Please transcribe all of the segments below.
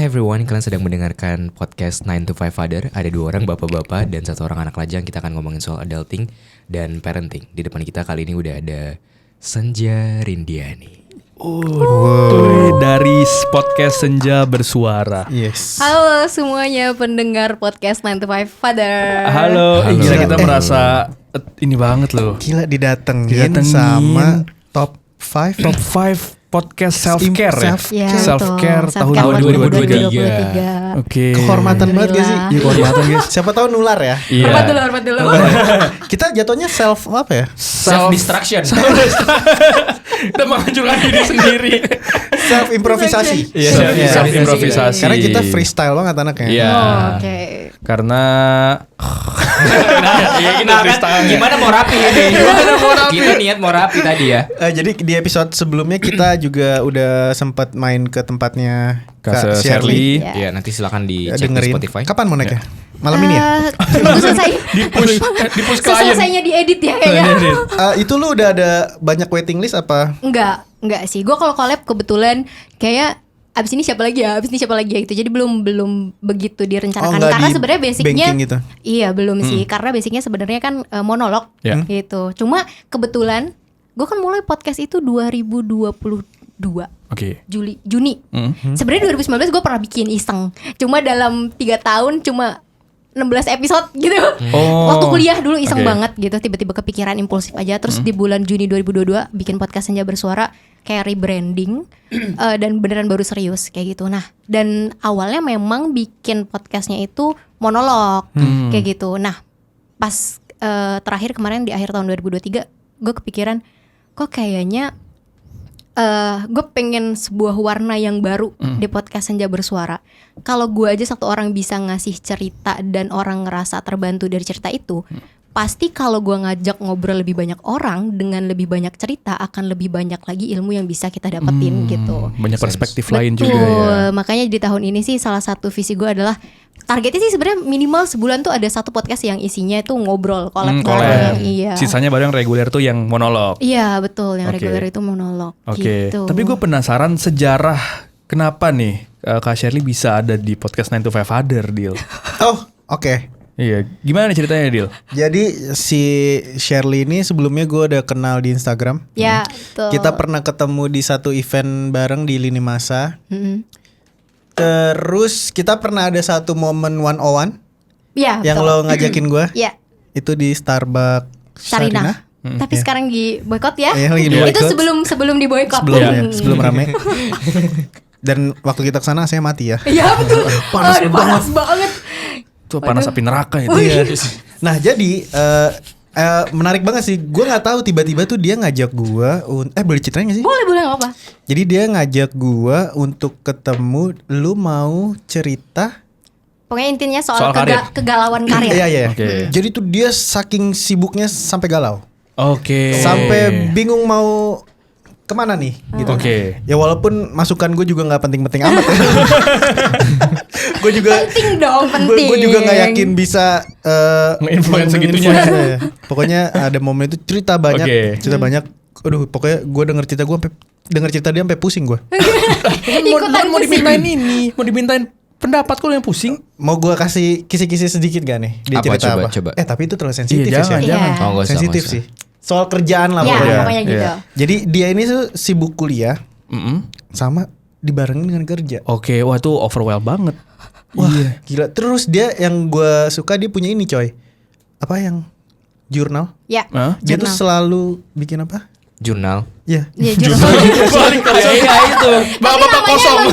everyone, kalian sedang mendengarkan podcast 9 to 5 Father. Ada 2 orang bapak-bapak dan 1 orang anak lajang. Kita akan ngomongin soal adulting dan parenting. Di depan kita kali ini udah ada Senja Rindiani. Dari podcast Senja Bersuara. Yes. Halo semuanya pendengar podcast 9 to 5 Father. Halo. Gila kita merasa ini banget loh. Gila didatengin sama top 5 podcast self-care ya. Self-care tahun 2023. Oke. Kehormatan banget gak sih? Ya, kehormatan guys. Siapa tahu nular ya. Iya. Hormat dulu. Kita jatuhnya self apa ya? Self destruction. Kita menghancurkan diri sendiri. Self improvisasi. Iya, self improvisasi. Karena kita freestyle banget anaknya. Iya. Oke. Karena Gimana mau rapi ini? Kita niat mau rapi tadi ya. Jadi di episode sebelumnya kita juga udah sempat main ke tempatnya Kak Shirley. Iya, nanti silakan dicek di Dengerin. Spotify. Kapan mau naik ya? Malam ini ya? Tunggu selesai. di push klien. Selesainya diedit ya kayaknya. Itu lu udah ada banyak waiting list apa? Enggak sih. Gue kalau collab kebetulan kayak abis ini siapa lagi ya gitu. Jadi belum begitu direncanakan karena sebenarnya basicnya gitu. Iya belum sih karena basicnya sebenarnya kan monolog gitu. Cuma kebetulan gue kan mulai podcast itu 2022 Juni. Sebenarnya 2019 gue pernah bikin iseng. Cuma dalam 3 tahun cuma 16 episode gitu. Waktu kuliah dulu iseng banget gitu. Tiba-tiba kepikiran impulsif aja. Terus di bulan Juni 2022 bikin podcast Senja Bersuara kayak rebranding dan beneran baru serius kayak gitu. Nah dan awalnya memang bikin podcastnya itu monolog kayak gitu. Nah pas terakhir kemarin di akhir tahun 2023 gue kepikiran kok kayaknya gue pengen sebuah warna yang baru di podcast Senja Bersuara. Kalau gue aja satu orang bisa ngasih cerita dan orang ngerasa terbantu dari cerita itu, pasti kalau gue ngajak ngobrol lebih banyak orang dengan lebih banyak cerita akan lebih banyak lagi ilmu yang bisa kita dapetin gitu. Banyak perspektif Betul. lain juga ya. Makanya di tahun ini sih salah satu visi gue adalah targetnya sih sebenarnya minimal sebulan tuh ada satu podcast yang isinya itu ngobrol, collab. Iya. Sisanya baru yang reguler tuh yang monolog. Iya betul, yang reguler itu monolog. Oke. Gitu. Tapi gue penasaran sejarah kenapa nih Kak Shirley bisa ada di podcast 9 to 5 Father, Dil. Oh, oke. Iya, gimana nih ceritanya, Dil? Jadi si Shirley ini sebelumnya gue udah kenal di Instagram. Ya, betul. Kita pernah ketemu di satu event bareng di Lini Masa. Terus kita pernah ada satu momen 101 ya, yang betul. lo ngajakin gue. Iya. Itu di Starbucks Sarina. Tapi sekarang di boykot ya. Iya, lagi di boykot. Itu sebelum di boykot. Sebelum rame. Dan waktu kita kesana saya mati ya. Iya betul. Panas banget. Itu panas api neraka itu. Iya. Nah jadi menarik banget sih. Gue nggak tahu tiba-tiba tuh dia ngajak gue. Boleh ceritain nggak sih? Boleh nggak apa? Jadi dia ngajak gue untuk ketemu. Lu mau cerita? Pokoknya intinya soal karir. kegalauan karir. Iya. Oke. Jadi tuh dia saking sibuknya sampai galau. Oke. Sampai bingung mau kemana nih gitu. Oke. Ya walaupun masukan gue juga nggak penting-penting amat. Gue juga penting dong, penting. Gue juga nggak yakin bisa nge-influence segitunya. Ya. Pokoknya ada momen itu cerita banyak. Aduh, pokoknya gue denger cerita dia sampai pusing gue. Ikutan mau dimintain ini, mau dimintain pendapat kok yang pusing. Mau gue kasih kisi-kisi sedikit gak nih? Dia Apa? cerita apa? Coba. Tapi itu terlalu sensitif Iya, ya. jangan. Oh, nggak usah, Sensitif nggak usah. sih. Soal kerjaan lah pokoknya gitu. Iya. Jadi dia ini tuh sibuk kuliah sama dibarengin dengan kerja. Oke, wah itu overwhelm banget. Wah, gila. Terus dia yang gue suka dia punya ini coy. Apa yang jurnal? Ya. Dia tuh selalu bikin apa? Jurnal. Ya. Ya jurnal. Balik ke itu. Bapak kosong.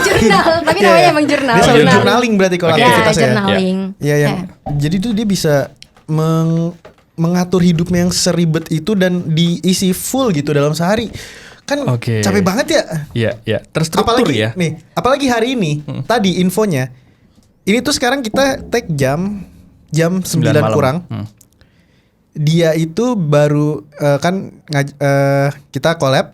Tapi namanya emang jurnal. Dia selalu journaling berarti kalau aktivitasnya. Journaling. Iya yang. Jadi tuh dia bisa mengatur hidupnya yang seribet itu dan diisi full gitu dalam sehari. Kan capek banget ya. Iya. Terstruktur apalagi, ya. Apalagi hari ini tadi infonya. Ini tuh sekarang kita take jam 9 kurang. Dia itu baru kita collab.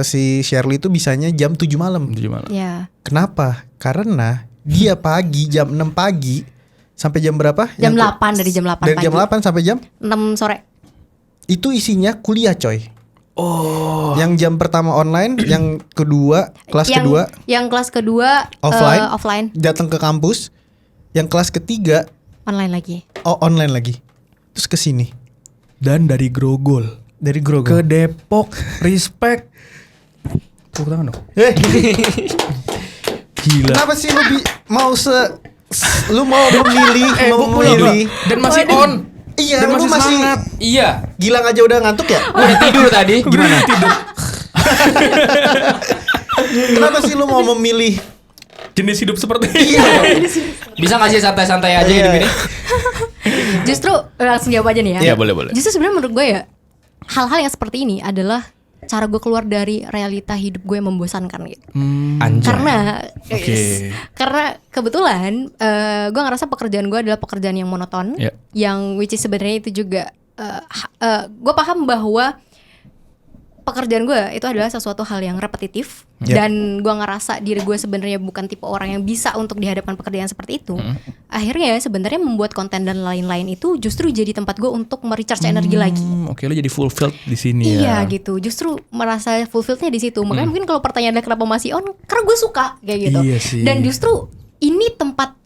Si Shirley itu bisanya jam 7 malam. Ya. Kenapa? Karena dia pagi jam 6 pagi sampai jam berapa? Jam 8 dari jam 8 dari pagi. Jam 8 sampai jam 6 sore. Itu isinya kuliah coy. Oh. Yang jam pertama online, yang kedua kelas kedua Yang kelas kedua offline. Datang ke kampus. Yang kelas ketiga Online lagi. online lagi. Terus ke sini. Dan dari Grogol Dari ke Grogol. Depok, respect. Tepuk tangan dong. Gila. Kenapa sih lu lu mau memilih Dan masih on. Iya, Dan lu masih semangat. Iya. Gilang aja udah ngantuk ya? Udah tidur tadi. Gimana? Kenapa sih lu mau memilih? Jenis hidup seperti ini. Bisa nggak sih santai-santai aja hidup ini? Justru langsung jawab aja nih ya. Iya, boleh. Justru sebenarnya menurut gue ya, hal-hal yang seperti ini adalah cara gue keluar dari realita hidup gue yang membosankan gitu. Anjay. Karena kebetulan gue ngerasa pekerjaan gue adalah pekerjaan yang monoton, Yeah. yang which is sebenarnya itu juga gue paham bahwa pekerjaan gue itu adalah sesuatu hal yang repetitif, Yeah. dan gue ngerasa diri gue sebenarnya bukan tipe orang yang bisa untuk dihadapkan pekerjaan seperti itu. Akhirnya sebenarnya membuat konten dan lain-lain itu justru jadi tempat gue untuk merecharge energi lagi. Oke, lu jadi fulfilled di sini Iya ya. gitu, justru merasa fulfillednya di situ. Makanya mungkin kalau pertanyaannya kenapa masih on, karena gue suka kayak gitu. Iya sih. Dan justru ini tempat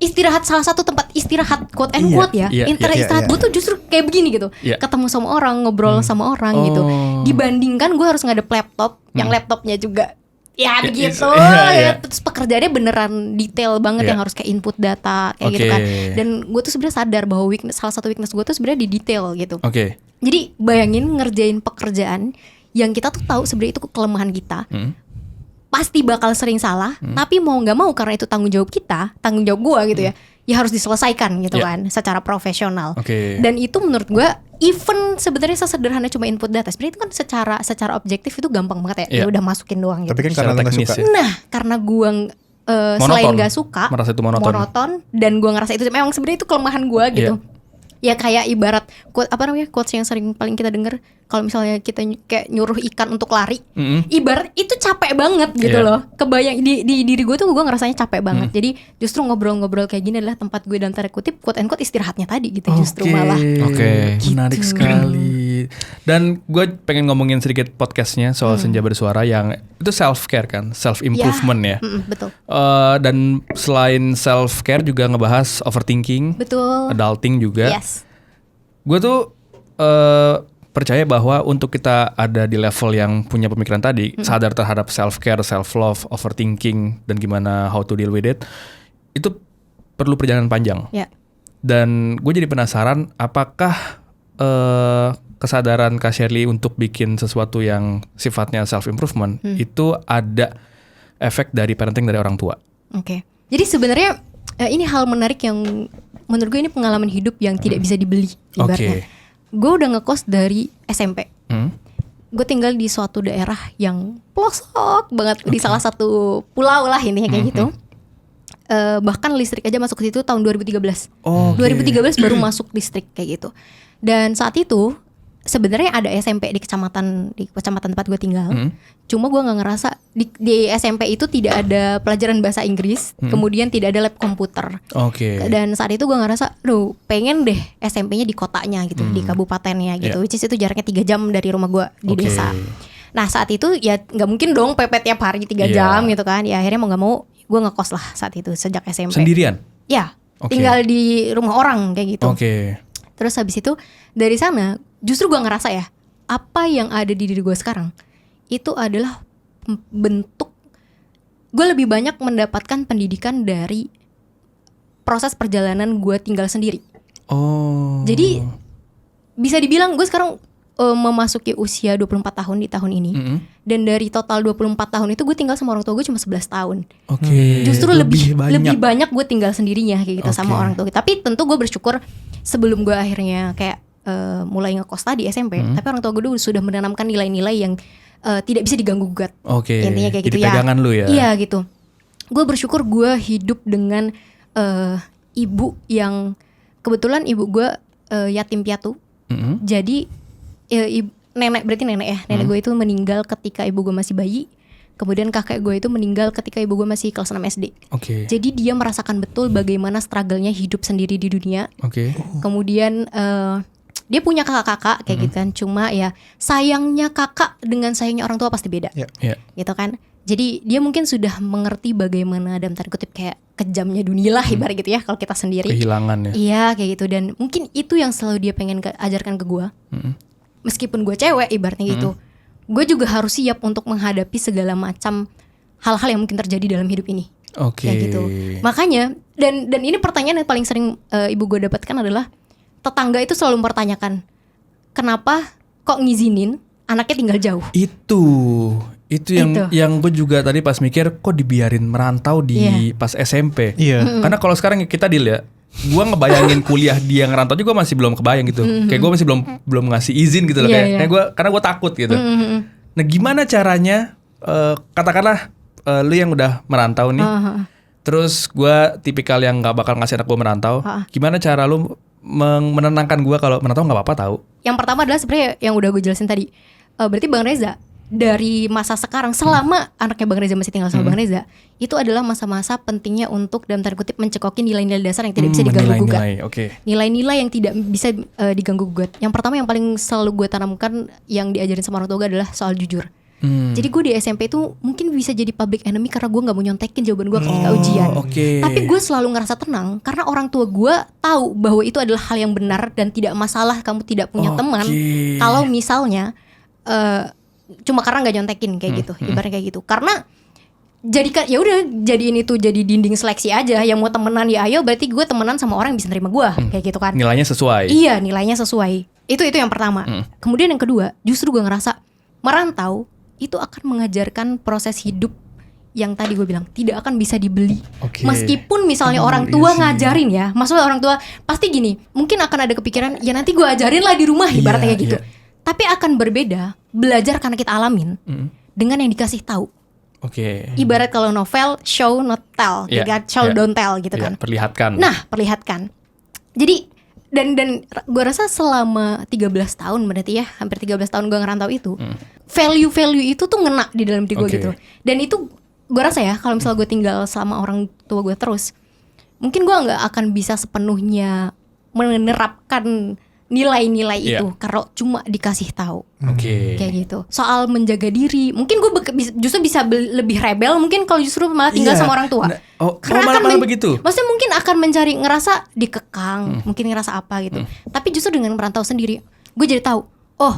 istirahat, salah satu tempat istirahat quote and Iya, quote ya. iya, Istirahat iya. gue tuh justru kayak begini gitu. Iya. Ketemu sama orang, ngobrol sama orang Oh. gitu. Dibandingkan gue harus ngadep laptop, yang laptopnya juga ya begitu. iya, iya. Terus pekerjaannya beneran detail banget, Iya. yang harus kayak input data kayak gitu Oke. kan. Dan gue tuh sebenarnya sadar bahwa salah satu weakness gue tuh sebenarnya di detail gitu. Oke. Jadi bayangin ngerjain pekerjaan yang kita tuh tahu sebenarnya itu kelemahan kita, pasti bakal sering salah, tapi mau nggak mau karena itu tanggung jawab kita, tanggung jawab gua gitu ya harus diselesaikan gitu Yeah. kan, secara profesional. Oke. Dan itu menurut gua, even sebenarnya sesederhana cuma input data, sebenarnya itu kan secara objektif itu gampang banget ya, Yeah. udah masukin doang gitu. Tapi kan Secara karena lu nggak teknis suka. ya. Nah, karena gua selain gak suka, Merasa itu monoton. dan gua ngerasa itu memang sebenarnya itu kelemahan gua gitu. Ya kayak ibarat quotes yang sering paling kita denger, kalau misalnya kita kayak nyuruh ikan untuk lari, ibarat itu capek banget gitu Iya. loh. Kebayang di diri gue tuh gue ngerasanya capek banget. Jadi justru ngobrol-ngobrol kayak gini adalah tempat gue dan tanda kutip quote and quote istirahatnya tadi gitu, justru malah. Oke. Menarik Gitu. sekali. Dan gue pengen ngomongin sedikit podcastnya soal Senja Bersuara yang itu self care kan, self improvement ya. Betul. Dan selain self care juga ngebahas overthinking, Betul. adulting juga. Yes. Gue tuh percaya bahwa untuk kita ada di level yang punya pemikiran tadi, sadar terhadap self care, self love, overthinking, dan gimana how to deal with it, itu perlu perjalanan panjang. Ya. Dan gue jadi penasaran, apakah kesadaran Kak Shirley untuk bikin sesuatu yang sifatnya self improvement itu ada efek dari parenting dari orang tua? Oke. Jadi sebenarnya ini hal menarik yang menurut gue ini pengalaman hidup yang tidak bisa dibeli ibaratnya. Gue udah ngekos dari SMP. Gue tinggal di suatu daerah yang pelosok banget di salah satu pulau lah intinya kayak gitu. Bahkan listrik aja masuk ke situ tahun 2013. 2013 baru masuk listrik kayak gitu. Dan saat itu sebenarnya ada SMP di kecamatan tempat gue tinggal. Cuma gue nggak ngerasa di SMP itu tidak ada pelajaran bahasa Inggris, kemudian tidak ada lab komputer. Dan saat itu gue ngerasa, pengen deh SMP-nya di kotanya gitu, di kabupatennya gitu. Which is itu jaraknya 3 jam dari rumah gue di desa. Nah saat itu ya nggak mungkin dong pepet tiap hari 3 jam gitu kan. Ya akhirnya mau nggak mau gue ngekos lah saat itu sejak SMP. Sendirian? Ya, tinggal di rumah orang kayak gitu. Terus habis itu dari sana justru gue ngerasa ya, apa yang ada di diri gue sekarang itu adalah bentuk gue lebih banyak mendapatkan pendidikan dari proses perjalanan gue tinggal sendiri. Jadi bisa dibilang gue sekarang memasuki usia 24 tahun di tahun ini. Dan dari total 24 tahun itu gue tinggal sama orang tua gue cuma 11 tahun. Justru lebih banyak gue tinggal sendirinya kayak gitu sama orang tua. Tapi tentu gue bersyukur sebelum gue akhirnya kayak mulai ngekos tadi SMP, tapi orang tua gue dulu sudah menanamkan nilai-nilai yang tidak bisa diganggu gugat. Intinya kayak gitu jadi pegangan lu ya. Iya gitu. Gue bersyukur gue hidup dengan ibu yang kebetulan ibu gue yatim piatu. Jadi nenek berarti nenek ya. Nenek gue itu meninggal ketika ibu gue masih bayi. Kemudian kakek gue itu meninggal ketika ibu gue masih kelas 6 SD. Jadi dia merasakan betul bagaimana struggle-nya hidup sendiri di dunia. Kemudian dia punya kakak-kakak kayak gitu kan. Cuma ya sayangnya kakak dengan sayangnya orang tua pasti beda. Gitu kan. Jadi dia mungkin sudah mengerti bagaimana dalam tanda kutip kayak kejamnya dunia lah ibarat gitu ya kalau kita sendiri. Kehilangan ya. Iya kayak gitu, dan mungkin itu yang selalu dia pengen ajarkan ke gue. Meskipun gue cewek ibaratnya gitu, gue juga harus siap untuk menghadapi segala macam hal-hal yang mungkin terjadi dalam hidup ini. Kayak gitu. Makanya dan ini pertanyaan yang paling sering ibu gue dapatkan adalah tetangga itu selalu mempertanyakan kenapa kok ngizinin anaknya tinggal jauh. Itu yang gue juga tadi pas mikir kok dibiarin merantau di pas SMP. Karena kalau sekarang kita deal ya, gue ngebayangin kuliah dia ngerantau juga masih belum kebayang gitu. Kayak gue masih belum ngasih izin gitu loh karena gue takut gitu. Nah gimana caranya katakanlah lu yang udah merantau nih, terus gue tipikal yang nggak bakal ngasih anak gue merantau. Gimana cara lu menenangkan gue kalau merantau nggak apa-apa tahu? Yang pertama adalah sebenarnya yang udah gue jelasin tadi. Berarti Bang Reza dari masa sekarang selama anaknya Bang Reza masih tinggal sama Bang Reza, itu adalah masa-masa pentingnya untuk dalam tanda kutip mencekoki nilai-nilai dasar yang tidak bisa diganggu gugat. Nilai-nilai yang tidak bisa diganggu gugat. Yang pertama yang paling selalu gue tanamkan yang diajarin sama orang tua gue adalah soal jujur. Jadi gue di SMP itu mungkin bisa jadi public enemy karena gue gak mau nyontekin jawaban gue ketika ujian. Tapi gue selalu ngerasa tenang karena orang tua gue tahu bahwa itu adalah hal yang benar dan tidak masalah kamu tidak punya teman. Kalau misalnya cuma karena gak nyontekin kayak gitu, ibaratnya kayak gitu. Karena jadikan ya udah jadiin itu jadi dinding seleksi aja. Yang mau temenan ya ayo, berarti gue temenan sama orang yang bisa nerima gue kayak gitu kan. Nilainya sesuai. Iya, nilainya sesuai. Itu yang pertama. Kemudian yang kedua, justru gue ngerasa merantau itu akan mengajarkan proses hidup yang tadi gue bilang tidak akan bisa dibeli. Meskipun misalnya orang tua ngajarin ya, maksudnya orang tua pasti gini, mungkin akan ada kepikiran ya nanti gue ajarin lah di rumah ibaratnya kayak gitu. Tapi akan berbeda belajar karena kita alamin dengan yang dikasih tahu. Ibarat kalau novel show not tell, show don't tell gitu kan. Perlihatkan. Nah, perlihatkan. Jadi dan gue rasa selama 13 tahun berarti ya, hampir 13 tahun gue ngerantau itu, value itu tuh ngena di dalam diri gue gitu. Dan itu gue rasa ya kalau misalnya gue tinggal sama orang tua gue terus, mungkin gue nggak akan bisa sepenuhnya menerapkan nilai-nilai itu kalau cuma dikasih tahu. Kayak gitu. Soal menjaga diri, mungkin gue justru bisa lebih rebel mungkin kalau justru malah tinggal sama orang tua. Karena malah begitu. Maksudnya mungkin akan mencari ngerasa dikekang, mungkin ngerasa apa gitu. Tapi justru dengan merantau sendiri, gue jadi tahu, oh,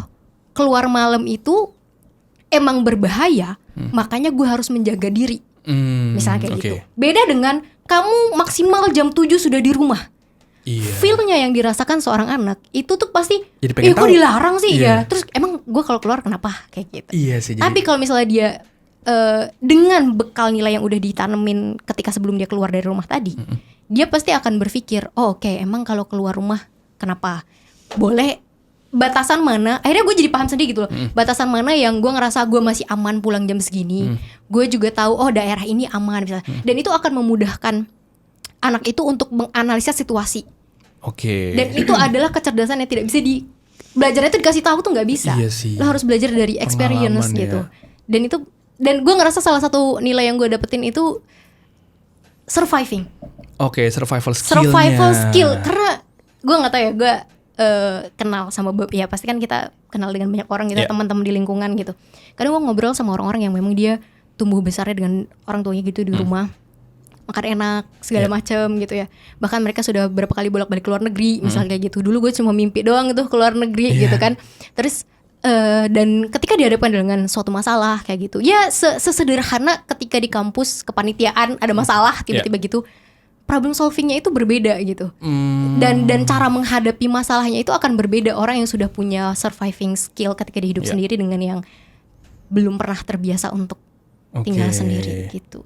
keluar malam itu emang berbahaya, makanya gue harus menjaga diri. Misalnya kayak gitu. Beda dengan kamu maksimal jam 7 sudah di rumah. Feel-nya yang dirasakan seorang anak itu tuh pasti kok dilarang sih ya. Terus emang gue kalau keluar kenapa kayak gitu. Tapi kalau misalnya dia dengan bekal nilai yang udah ditanemin ketika sebelum dia keluar dari rumah tadi, dia pasti akan berpikir, oh oke, emang kalau keluar rumah kenapa? Boleh batasan mana? Akhirnya gue jadi paham sendiri gitu loh. Batasan mana yang gue ngerasa gue masih aman pulang jam segini. Gue juga tahu oh daerah ini aman misalnya. Dan itu akan memudahkan anak itu untuk menganalisa situasi. Dan itu adalah kecerdasan yang tidak bisa belajarnya itu dikasih tahu tuh nggak bisa. Lo harus belajar dari experience gitu. Dan gue ngerasa salah satu nilai yang gue dapetin itu surviving. Survival skill. Karena gue nggak tahu ya, gue kenal sama ya pasti kan kita kenal dengan banyak orang gitu, teman-teman di lingkungan gitu. Kadang gue ngobrol sama orang-orang yang memang dia tumbuh besarnya dengan orang tuanya gitu di rumah. Makan enak segala macam gitu ya. Bahkan mereka sudah berapa kali bolak-balik keluar negeri misalnya kayak gitu. Dulu gue cuma mimpi doang gitu keluar negeri gitu kan. Terus dan ketika dihadapkan dengan suatu masalah kayak gitu, ya sesederhana ketika di kampus kepanitiaan ada masalah tiba-tiba gitu, problem solvingnya itu berbeda gitu. Dan cara menghadapi masalahnya itu akan berbeda. Orang yang sudah punya surviving skill ketika di hidup sendiri dengan yang belum pernah terbiasa untuk tinggal sendiri gitu.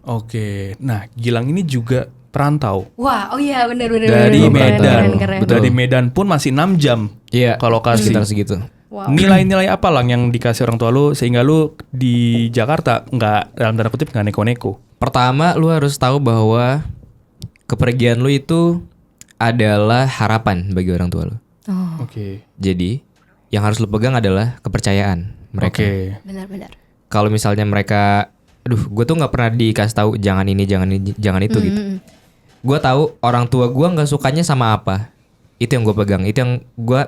Nah, Gilang ini juga perantau. Wah, oh iya benar. Dari Medan. Dari Medan pun masih 6 jam. Kalau kasih sekitar segitu. Nilai-nilai apa Lang yang dikasih orang tua lu sehingga lu di Jakarta nggak dalam tanda kutip nggak neko-neko? Pertama, lu harus tahu bahwa kepergian lu itu adalah harapan bagi orang tua lu. Jadi, yang harus lu pegang adalah kepercayaan mereka. Benar. Kalau misalnya mereka gue tuh nggak pernah dikasih tahu jangan ini jangan itu gitu. Gue tahu orang tua gue nggak sukanya sama apa, itu yang gue pegang, itu yang gue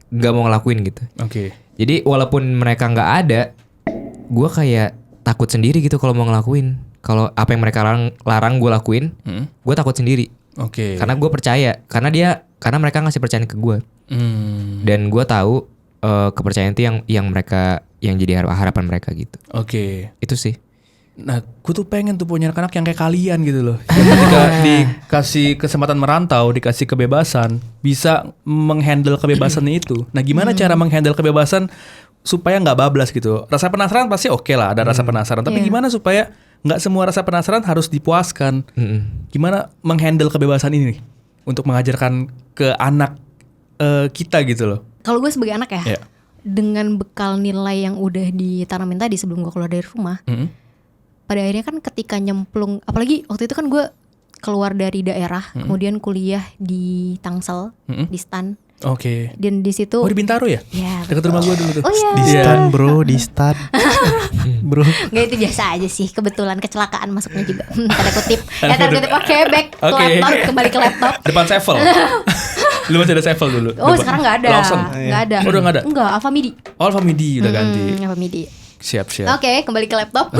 nggak mau ngelakuin gitu. Oke. Jadi walaupun mereka nggak ada, gue kayak takut sendiri gitu kalau mau ngelakuin. Kalau apa yang mereka larang gue lakuin, gue takut sendiri. Oke. Karena gue percaya, karena mereka ngasih percayaan ke gue. Dan gue tahu kepercayaan itu yang mereka yang jadi harapan mereka gitu. Oke. Itu sih. Nah, gue tuh pengen tuh punya anak-anak yang kayak kalian gitu loh. Yang ketika dikasih kesempatan merantau, dikasih kebebasan, bisa menghandle kebebasan itu. Nah, gimana cara menghandle kebebasan supaya nggak bablas gitu? Rasa penasaran pasti oke lah, ada rasa penasaran. Tapi gimana supaya nggak semua rasa penasaran harus dipuaskan? Gimana menghandle kebebasan ini nih, untuk mengajarkan ke anak kita gitu loh? Kalau gue sebagai anak ya, dengan bekal nilai yang udah ditanamin tadi sebelum gue keluar dari rumah. Pada akhirnya kan ketika nyemplung, apalagi waktu itu kan gue keluar dari daerah, kemudian kuliah di Tangsel, di STAN. Oke. Dan di situ. Oh, di Bintaro ya? Iya. Dekat rumah gue dulu tuh. Oh iya. Di stan bro, di stan. Bro. Nggak, itu biasa aja sih, kebetulan kecelakaan masuknya juga. Tanda kutip. Tanda kutip. Oke, back ke laptop, kembali ke laptop. Depan Sevel. Lu masih ada Sevel dulu. Oh, sekarang nggak ada. Lawson. Nggak ada. Oh, udah nggak ada? Enggak, Alfamidi. Oh, Alfamidi udah ganti. Alfamidi. Siap. Oke, kembali ke laptop.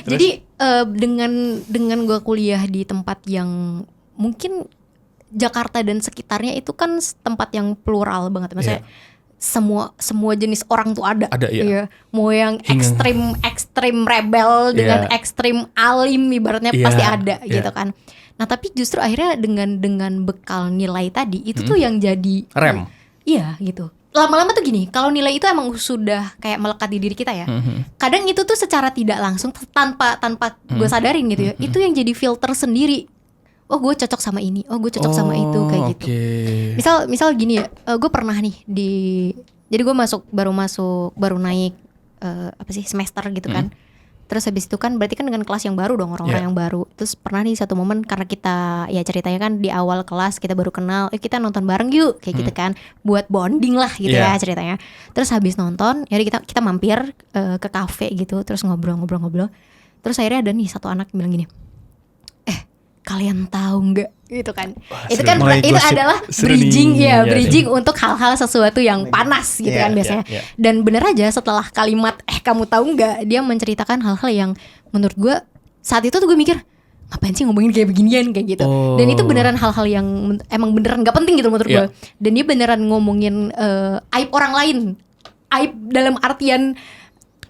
Jadi dengan gue kuliah di tempat yang mungkin Jakarta dan sekitarnya itu kan tempat yang plural banget, maksudnya semua jenis orang tuh ada. Ada, iya. Iya. Mau yang ekstrim rebel dengan ekstrim alim ibaratnya pasti ada gitu kan. Nah tapi justru akhirnya dengan bekal nilai tadi itu tuh yang jadi rem. Iya gitu. Lama-lama tuh gini, kalau nilai itu emang sudah kayak melekat di diri kita ya. Kadang itu tuh secara tidak langsung tanpa gue sadarin gitu ya. Itu yang jadi filter sendiri. Oh gue cocok sama ini, oh gue cocok sama itu kayak gitu. Misal gini ya, gue pernah nih jadi gue baru naik semester gitu kan. Terus habis itu kan berarti kan dengan kelas yang baru dong, orang-orang yang baru. Terus pernah nih satu momen karena kita ya ceritanya kan di awal kelas kita baru kenal, kita nonton bareng yuk kayak gitu kan, buat bonding lah gitu ya ceritanya. Terus habis nonton, ya kita mampir ke kafe gitu, terus ngobrol. Terus akhirnya ada nih satu anak bilang gini, kalian tahu nggak gitu kan? Itu kan itu adalah bridging untuk hal-hal sesuatu yang panas gitu kan biasanya. Dan bener aja setelah kalimat kamu tahu nggak, dia menceritakan hal-hal yang menurut gue saat itu tuh gue mikir ngapain sih ngomongin kayak beginian kayak gitu. Dan itu beneran hal-hal yang emang beneran nggak penting gitu menurut gue. Dan dia beneran ngomongin aib orang lain, aib dalam artian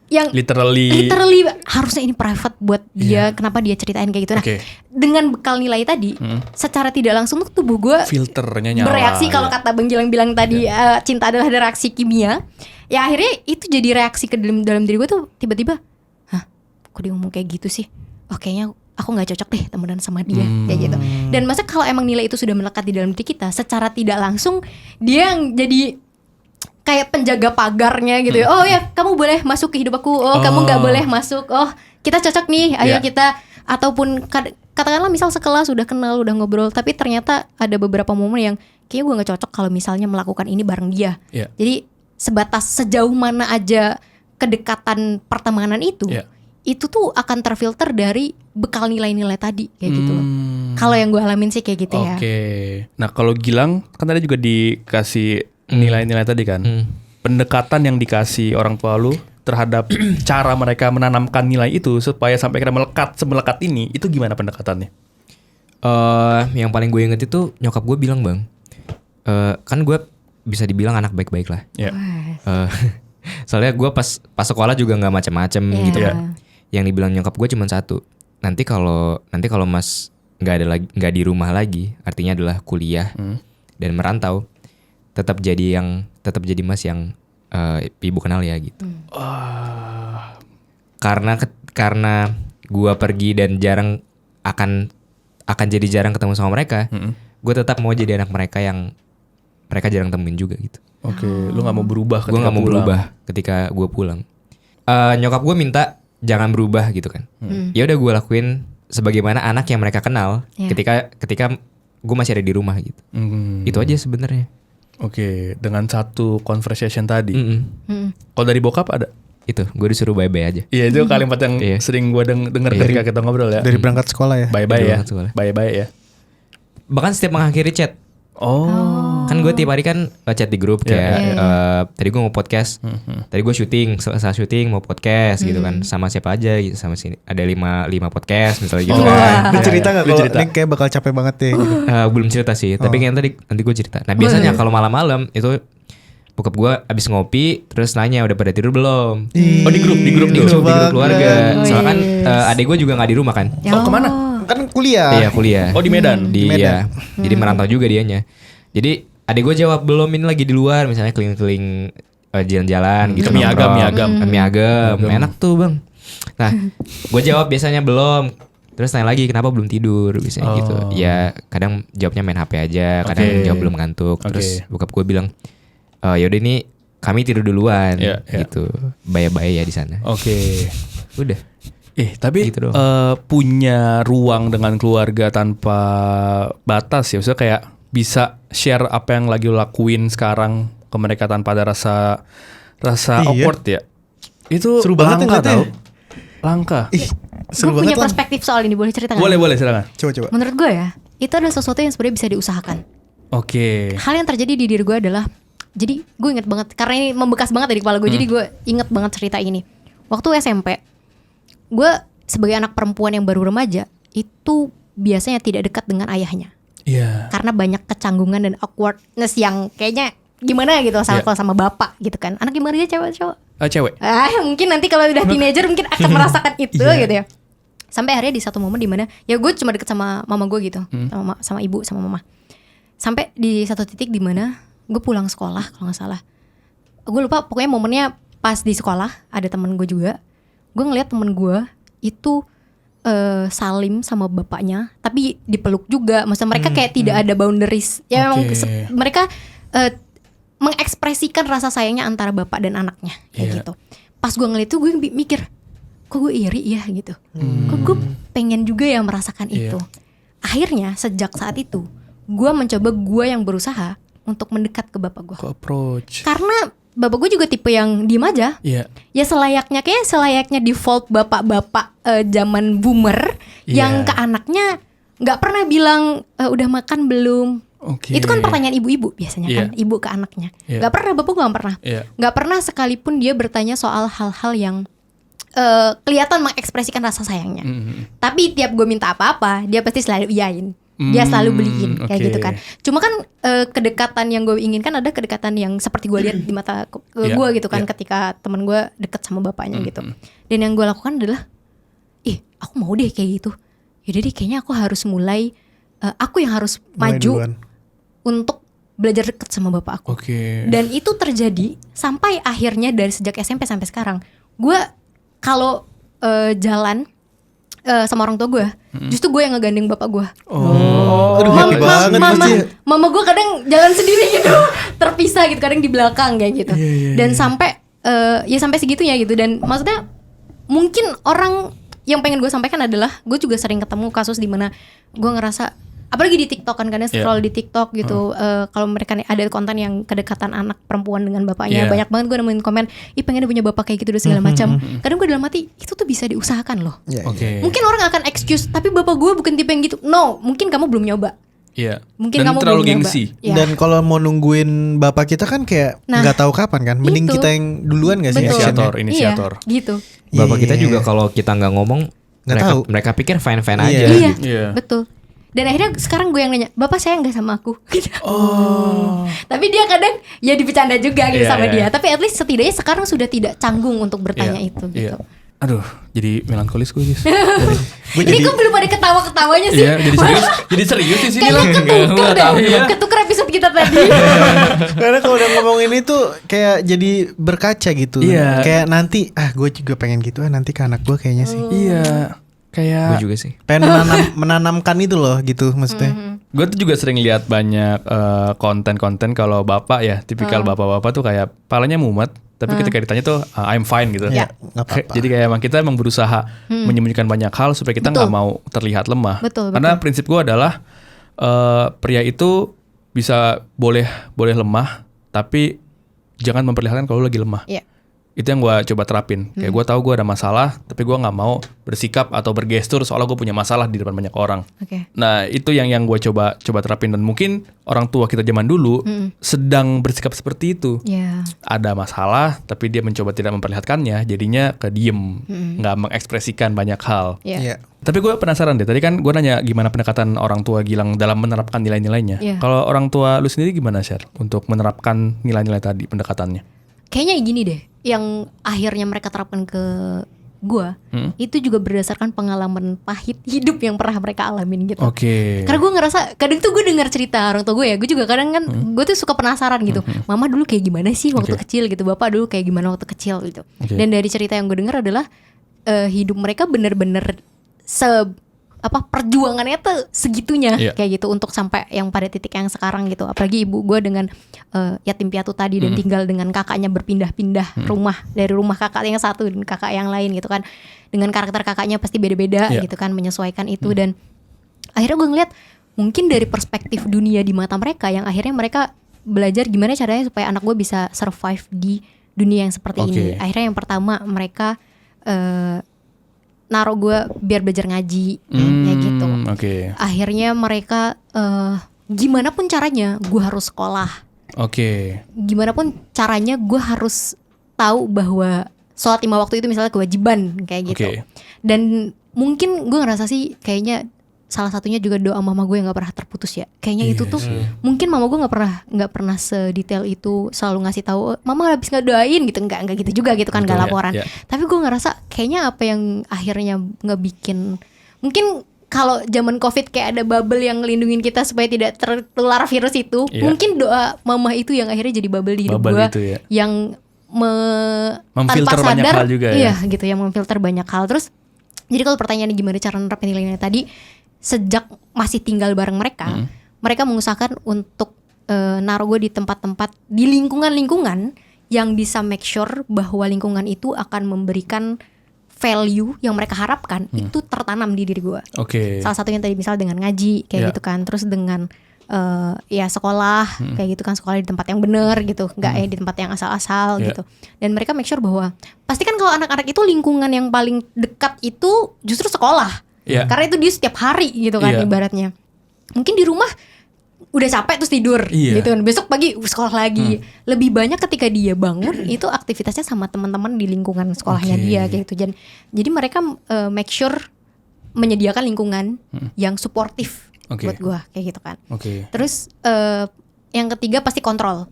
yang literally harusnya ini private buat dia, kenapa dia ceritain kayak gitu. Nah, dengan bekal nilai tadi, secara tidak langsung tuh tubuh gue filternya nyala, bereaksi. Kalau kata Bang Gilang bilang tadi, cinta adalah reaksi kimia. Ya akhirnya itu jadi reaksi ke dalam diri gue tuh tiba-tiba, kok dia ngomong kayak gitu sih? Oh kayaknya aku nggak cocok deh temenan sama dia kayak gitu. Dan masa kalau emang nilai itu sudah melekat di dalam diri kita, secara tidak langsung dia yang jadi kayak penjaga pagarnya gitu ya. Oh ya, kamu boleh masuk ke hidup aku. Oh, kamu nggak boleh masuk. Oh, kita cocok nih. Ayo kita. Ataupun katakanlah misal sekelas udah kenal, udah ngobrol, tapi ternyata ada beberapa momen yang kayaknya gue nggak cocok kalau misalnya melakukan ini bareng dia. Jadi sebatas sejauh mana aja kedekatan pertemanan itu tuh akan terfilter dari bekal nilai-nilai tadi kayak gitu loh. Kalau yang gue alamin sih kayak gitu ya. Nah kalau Gilang kan tadi juga dikasih nilai-nilai tadi kan, pendekatan yang dikasih orang tua lu terhadap cara mereka menanamkan nilai itu supaya sampai kira semelekat ini, itu gimana pendekatannya? Yang paling gue inget itu nyokap gue bilang, Bang, kan gue bisa dibilang anak baik-baik lah. Soalnya gue pas sekolah juga nggak macam-macam gitu kan. Yang dibilang nyokap gue cuma satu, nanti kalau Mas nggak di rumah lagi, artinya adalah kuliah dan merantau. tetap jadi Mas yang ibu kenal ya gitu. Karena gua pergi dan jarang akan jadi jarang ketemu sama mereka. Gue tetap mau jadi anak mereka yang mereka jarang temuin juga gitu. Lu nggak mau berubah? Gue nggak mau berubah ketika gue pulang. Nyokap gue minta jangan berubah gitu kan. Ya udah gue lakuin sebagaimana anak yang mereka kenal ketika gue masih ada di rumah gitu. Itu aja sebenarnya. Dengan satu conversation tadi. Kalau dari bokap ada? Itu, gue disuruh bye-bye aja. Iya, itu kalimat yang sering gue denger ketika kita ngobrol ya. Dari berangkat sekolah ya. Bye-bye ya. Bye-bye ya. Bahkan setiap mengakhiri chat, Kan gue tiap hari kan chat di grup kayak tadi gue mau podcast, tadi gue syuting, selesai syuting mau podcast gitu kan, sama siapa aja gitu, sama sini ada 5 podcast misalnya gitu kan. Lu cerita nggak kalau ini kayak bakal capek banget deh gitu. Belum cerita sih, tapi kayaknya nanti gue cerita. Nah biasanya kalau malam-malam itu bokap gue abis ngopi terus nanya udah pada tidur belum? Di grup keluarga. Soalnya kan adek gue juga nggak di rumah kan. Kemana? Kan kuliah. Iya kuliah. Di Medan. Di Medan. Jadi merantau juga dianya. Jadi adek gue jawab belum, ini lagi di luar misalnya keliling-keliling jalan-jalan gitu. Mie agam. Enak tuh bang. Nah gue jawab biasanya belum. Terus nanya lagi kenapa belum tidur biasanya gitu. Ya kadang jawabnya main HP aja, kadang jawab belum ngantuk. Terus bokap gue bilang yaudah ini kami tidur duluan gitu. Bye-bye ya di sana. Udah. Tapi gitu punya ruang dengan keluarga tanpa batas ya. Maksudnya kayak bisa share apa yang lagi lo lakuin sekarang ke mereka tanpa ada rasa awkward ya. Itu seru banget langka tau. Langka. Gue punya perspektif soal ini, boleh cerita nggak? Boleh silakan. Coba. Menurut gue ya, itu adalah sesuatu yang sebenarnya bisa diusahakan. Hal yang terjadi di diri gue adalah, jadi gue inget banget karena ini membekas banget di kepala gue. Jadi gue inget banget cerita ini. Waktu SMP, gue sebagai anak perempuan yang baru remaja itu biasanya tidak dekat dengan ayahnya. Karena banyak kecanggungan dan awkwardness yang kayaknya gimana gitu kalau sama bapak gitu kan. Anak gimana dia cewek? Cewek. Mungkin nanti kalau udah teenager mungkin akan merasakan itu gitu ya. Sampai akhirnya di satu momen dimana ya gue cuma deket sama mama gue gitu, sama ibu sama mama. Sampai di satu titik dimana gue pulang sekolah kalau nggak salah. Gue lupa pokoknya momennya pas di sekolah ada temen gue juga. Gue ngeliat temen gue itu salim sama bapaknya, tapi dipeluk juga. Maksudnya mereka kayak tidak ada boundaries. Ya memang mereka mengekspresikan rasa sayangnya antara bapak dan anaknya kayak gitu. Pas gue ngeliat itu gue mikir, kok gue iri ya gitu. Kok gue pengen juga ya merasakan itu. Akhirnya sejak saat itu gue mencoba gue yang berusaha untuk mendekat ke bapak gue. Karena bapak gue juga tipe yang diem aja. Ya selayaknya default bapak-bapak zaman boomer yang ke anaknya nggak pernah bilang udah makan belum. Itu kan pertanyaan ibu-ibu biasanya kan, ibu ke anaknya. Nggak pernah, bapak gue nggak pernah. Nggak pernah sekalipun dia bertanya soal hal-hal yang kelihatan mengekspresikan rasa sayangnya. Tapi tiap gue minta apa-apa, dia pasti selalu iyain. Dia selalu beliin kayak gitu kan. Cuma kan kedekatan yang gue inginkan ada kedekatan yang seperti gue lihat di mata gue gitu kan, ketika teman gue deket sama bapaknya gitu. Dan yang gue lakukan adalah, aku mau deh kayak gitu. Yaudah deh, kayaknya aku harus mulai, aku yang harus maju untuk belajar deket sama bapak aku. Dan itu terjadi sampai akhirnya dari sejak SMP sampai sekarang. Gue kalau jalan sama orang tua gue, justru gue yang ngegandeng bapak gue. Aduh, happy banget pasti. Mama gue kadang jalan sendiri gitu, terpisah gitu, kadang di belakang kayak gitu. Dan sampai sampai segitunya gitu. Dan maksudnya mungkin orang yang pengen gue sampaikan adalah, gue juga sering ketemu kasus di mana gue ngerasa, apalagi di TikTok kan, kadang scroll di TikTok gitu, kalau mereka ada konten yang kedekatan anak perempuan dengan bapaknya, banyak banget gue nemuin komen, pengen punya bapak kayak gitu dan segala macam. Kadang gue dalam hati, itu tuh bisa diusahakan loh. Mungkin orang akan excuse, tapi bapak gue bukan tipe yang gitu. No, mungkin kamu belum nyoba. Mungkin dan kamu terlalu belum gengsi. Dan kalau mau nungguin bapak kita kan kayak nggak tahu kapan kan. Mending kita yang duluan nggak sih? Inisiator. Gitu. Bapak kita juga kalau kita nggak ngomong, mereka pikir fine-fine aja. Betul. Dan akhirnya sekarang gue yang nanya, bapak sayang gak sama aku? Tapi dia kadang ya dibicanda juga gitu sama dia. Tapi at least setidaknya sekarang sudah tidak canggung untuk bertanya itu gitu. Aduh, jadi melankolis gue. Ini kok belum ada ketawa-ketawanya sih? Jadi serius di sini. Kayaknya ketuker episode kita tadi. Karena kalau udah ngomongin itu kayak jadi berkaca gitu. Kayak nanti, gue juga pengen gitu nanti ke anak gue kayaknya sih. Kayak gue juga sih. Pengen menanamkan itu loh gitu maksudnya. Gue tuh juga sering lihat banyak konten-konten kalau bapak ya, tipikal bapak-bapak tuh kayak palanya mumet, tapi ketika ditanya tuh I'm fine gitu. Nggak apa-apa. Jadi kayak emang kita berusaha menyembunyikan banyak hal supaya kita nggak mau terlihat lemah. Karena prinsip gue adalah pria itu bisa boleh lemah, tapi jangan memperlihatkan kalau lu lagi lemah. Itu yang gue coba terapin. Kayak gue tahu gue ada masalah, tapi gue nggak mau bersikap atau bergestur soalnya gue punya masalah di depan banyak orang. Nah itu yang gue coba terapin, dan mungkin orang tua kita zaman dulu sedang bersikap seperti itu. Ada masalah, tapi dia mencoba tidak memperlihatkannya, jadinya kediem, nggak mengekspresikan banyak hal. Tapi gue penasaran deh. Tadi kan gue nanya gimana pendekatan orang tua Gilang dalam menerapkan nilai-nilainya. Kalau orang tua lu sendiri gimana, Sher, untuk menerapkan nilai-nilai tadi pendekatannya? Kayaknya gini deh, yang akhirnya mereka terapkan ke gue, itu juga berdasarkan pengalaman pahit hidup yang pernah mereka alamin gitu. Karena gue ngerasa, kadang tuh gue dengar cerita orang tua gue ya, gue juga kadang kan, gue tuh suka penasaran gitu. Mama dulu kayak gimana sih waktu kecil gitu, bapak dulu kayak gimana waktu kecil gitu. Dan dari cerita yang gue dengar adalah hidup mereka bener-bener perjuangannya tuh segitunya kayak gitu untuk sampai yang pada titik yang sekarang gitu. Apalagi ibu gue dengan yatim piatu tadi dan tinggal dengan kakaknya berpindah-pindah rumah, dari rumah kakak yang satu dan kakak yang lain gitu kan. Dengan karakter kakaknya pasti beda-beda gitu kan, menyesuaikan itu. Dan akhirnya gue ngeliat mungkin dari perspektif dunia di mata mereka, yang akhirnya mereka belajar gimana caranya supaya anak gue bisa survive di dunia yang seperti ini. Akhirnya yang pertama mereka naruh gue biar belajar ngaji kayak gitu. Akhirnya mereka gimana pun caranya gue harus sekolah. Gimana pun caranya gue harus tahu bahwa sholat 5 waktu itu misalnya kewajiban kayak gitu. Dan mungkin gue ngerasa sih kayaknya salah satunya juga doa mama gue yang gak pernah terputus ya. Kayaknya itu tuh mungkin mama gue gak pernah sedetail itu selalu ngasih tahu mama habis ngedoain gitu, nggak gitu juga gitu kan, nggak laporan. Tapi gue ngerasa kayaknya apa yang akhirnya ngebikin, mungkin kalau zaman COVID kayak ada bubble yang ngelindungin kita supaya tidak tertular virus itu, mungkin doa mama itu yang akhirnya jadi bubble di hidup gue yang memfilter tanpa sadar, banyak hal juga ya. Iya gitu, yang memfilter banyak hal. Terus jadi kalau pertanyaannya gimana cara nerapin nilai-nilai tadi, sejak masih tinggal bareng mereka, mereka mengusahakan untuk naruh gue di tempat-tempat, di lingkungan-lingkungan yang bisa make sure bahwa lingkungan itu akan memberikan value yang mereka harapkan, itu tertanam di diri gue. Salah satunya tadi misal dengan ngaji kayak gitu kan, terus dengan ya sekolah kayak gitu kan, sekolah di tempat yang benar gitu, nggak di tempat yang asal-asal gitu. Dan mereka make sure bahwa pasti kan kalau anak-anak itu lingkungan yang paling dekat itu justru sekolah. Karena itu dia setiap hari gitu kan ibaratnya. Mungkin di rumah udah capek terus tidur gitu kan, besok pagi sekolah lagi. Lebih banyak ketika dia bangun itu aktivitasnya sama teman-teman di lingkungan sekolahnya dia kayak gitu. Jadi mereka make sure menyediakan lingkungan yang suportif buat gue kayak gitu kan. Terus yang ketiga pasti kontrol.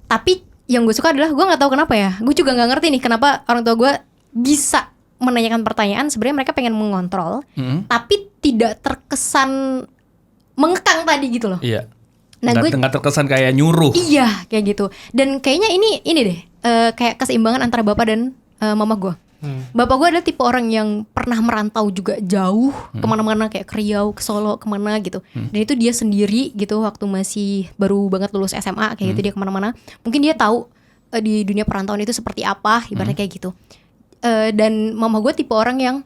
Tapi yang gue suka adalah gue nggak tahu kenapa ya, gue juga nggak ngerti nih kenapa orang tua gue bisa menanyakan pertanyaan. Sebenarnya mereka pengen mengontrol, tapi tidak terkesan mengekang tadi gitu loh. Nah, nggak terkesan kayak nyuruh. Iya kayak gitu. Dan kayaknya ini deh kayak keseimbangan antara bapak dan mama gue. Bapak gue adalah tipe orang yang pernah merantau juga jauh kemana-mana, kayak ke Riau, ke Solo, kemana gitu. Dan itu dia sendiri gitu waktu masih baru banget lulus SMA kayak gitu, dia kemana-mana. Mungkin dia tahu di dunia perantauan itu seperti apa, ibaratnya kayak gitu. Dan mama gue tipe orang yang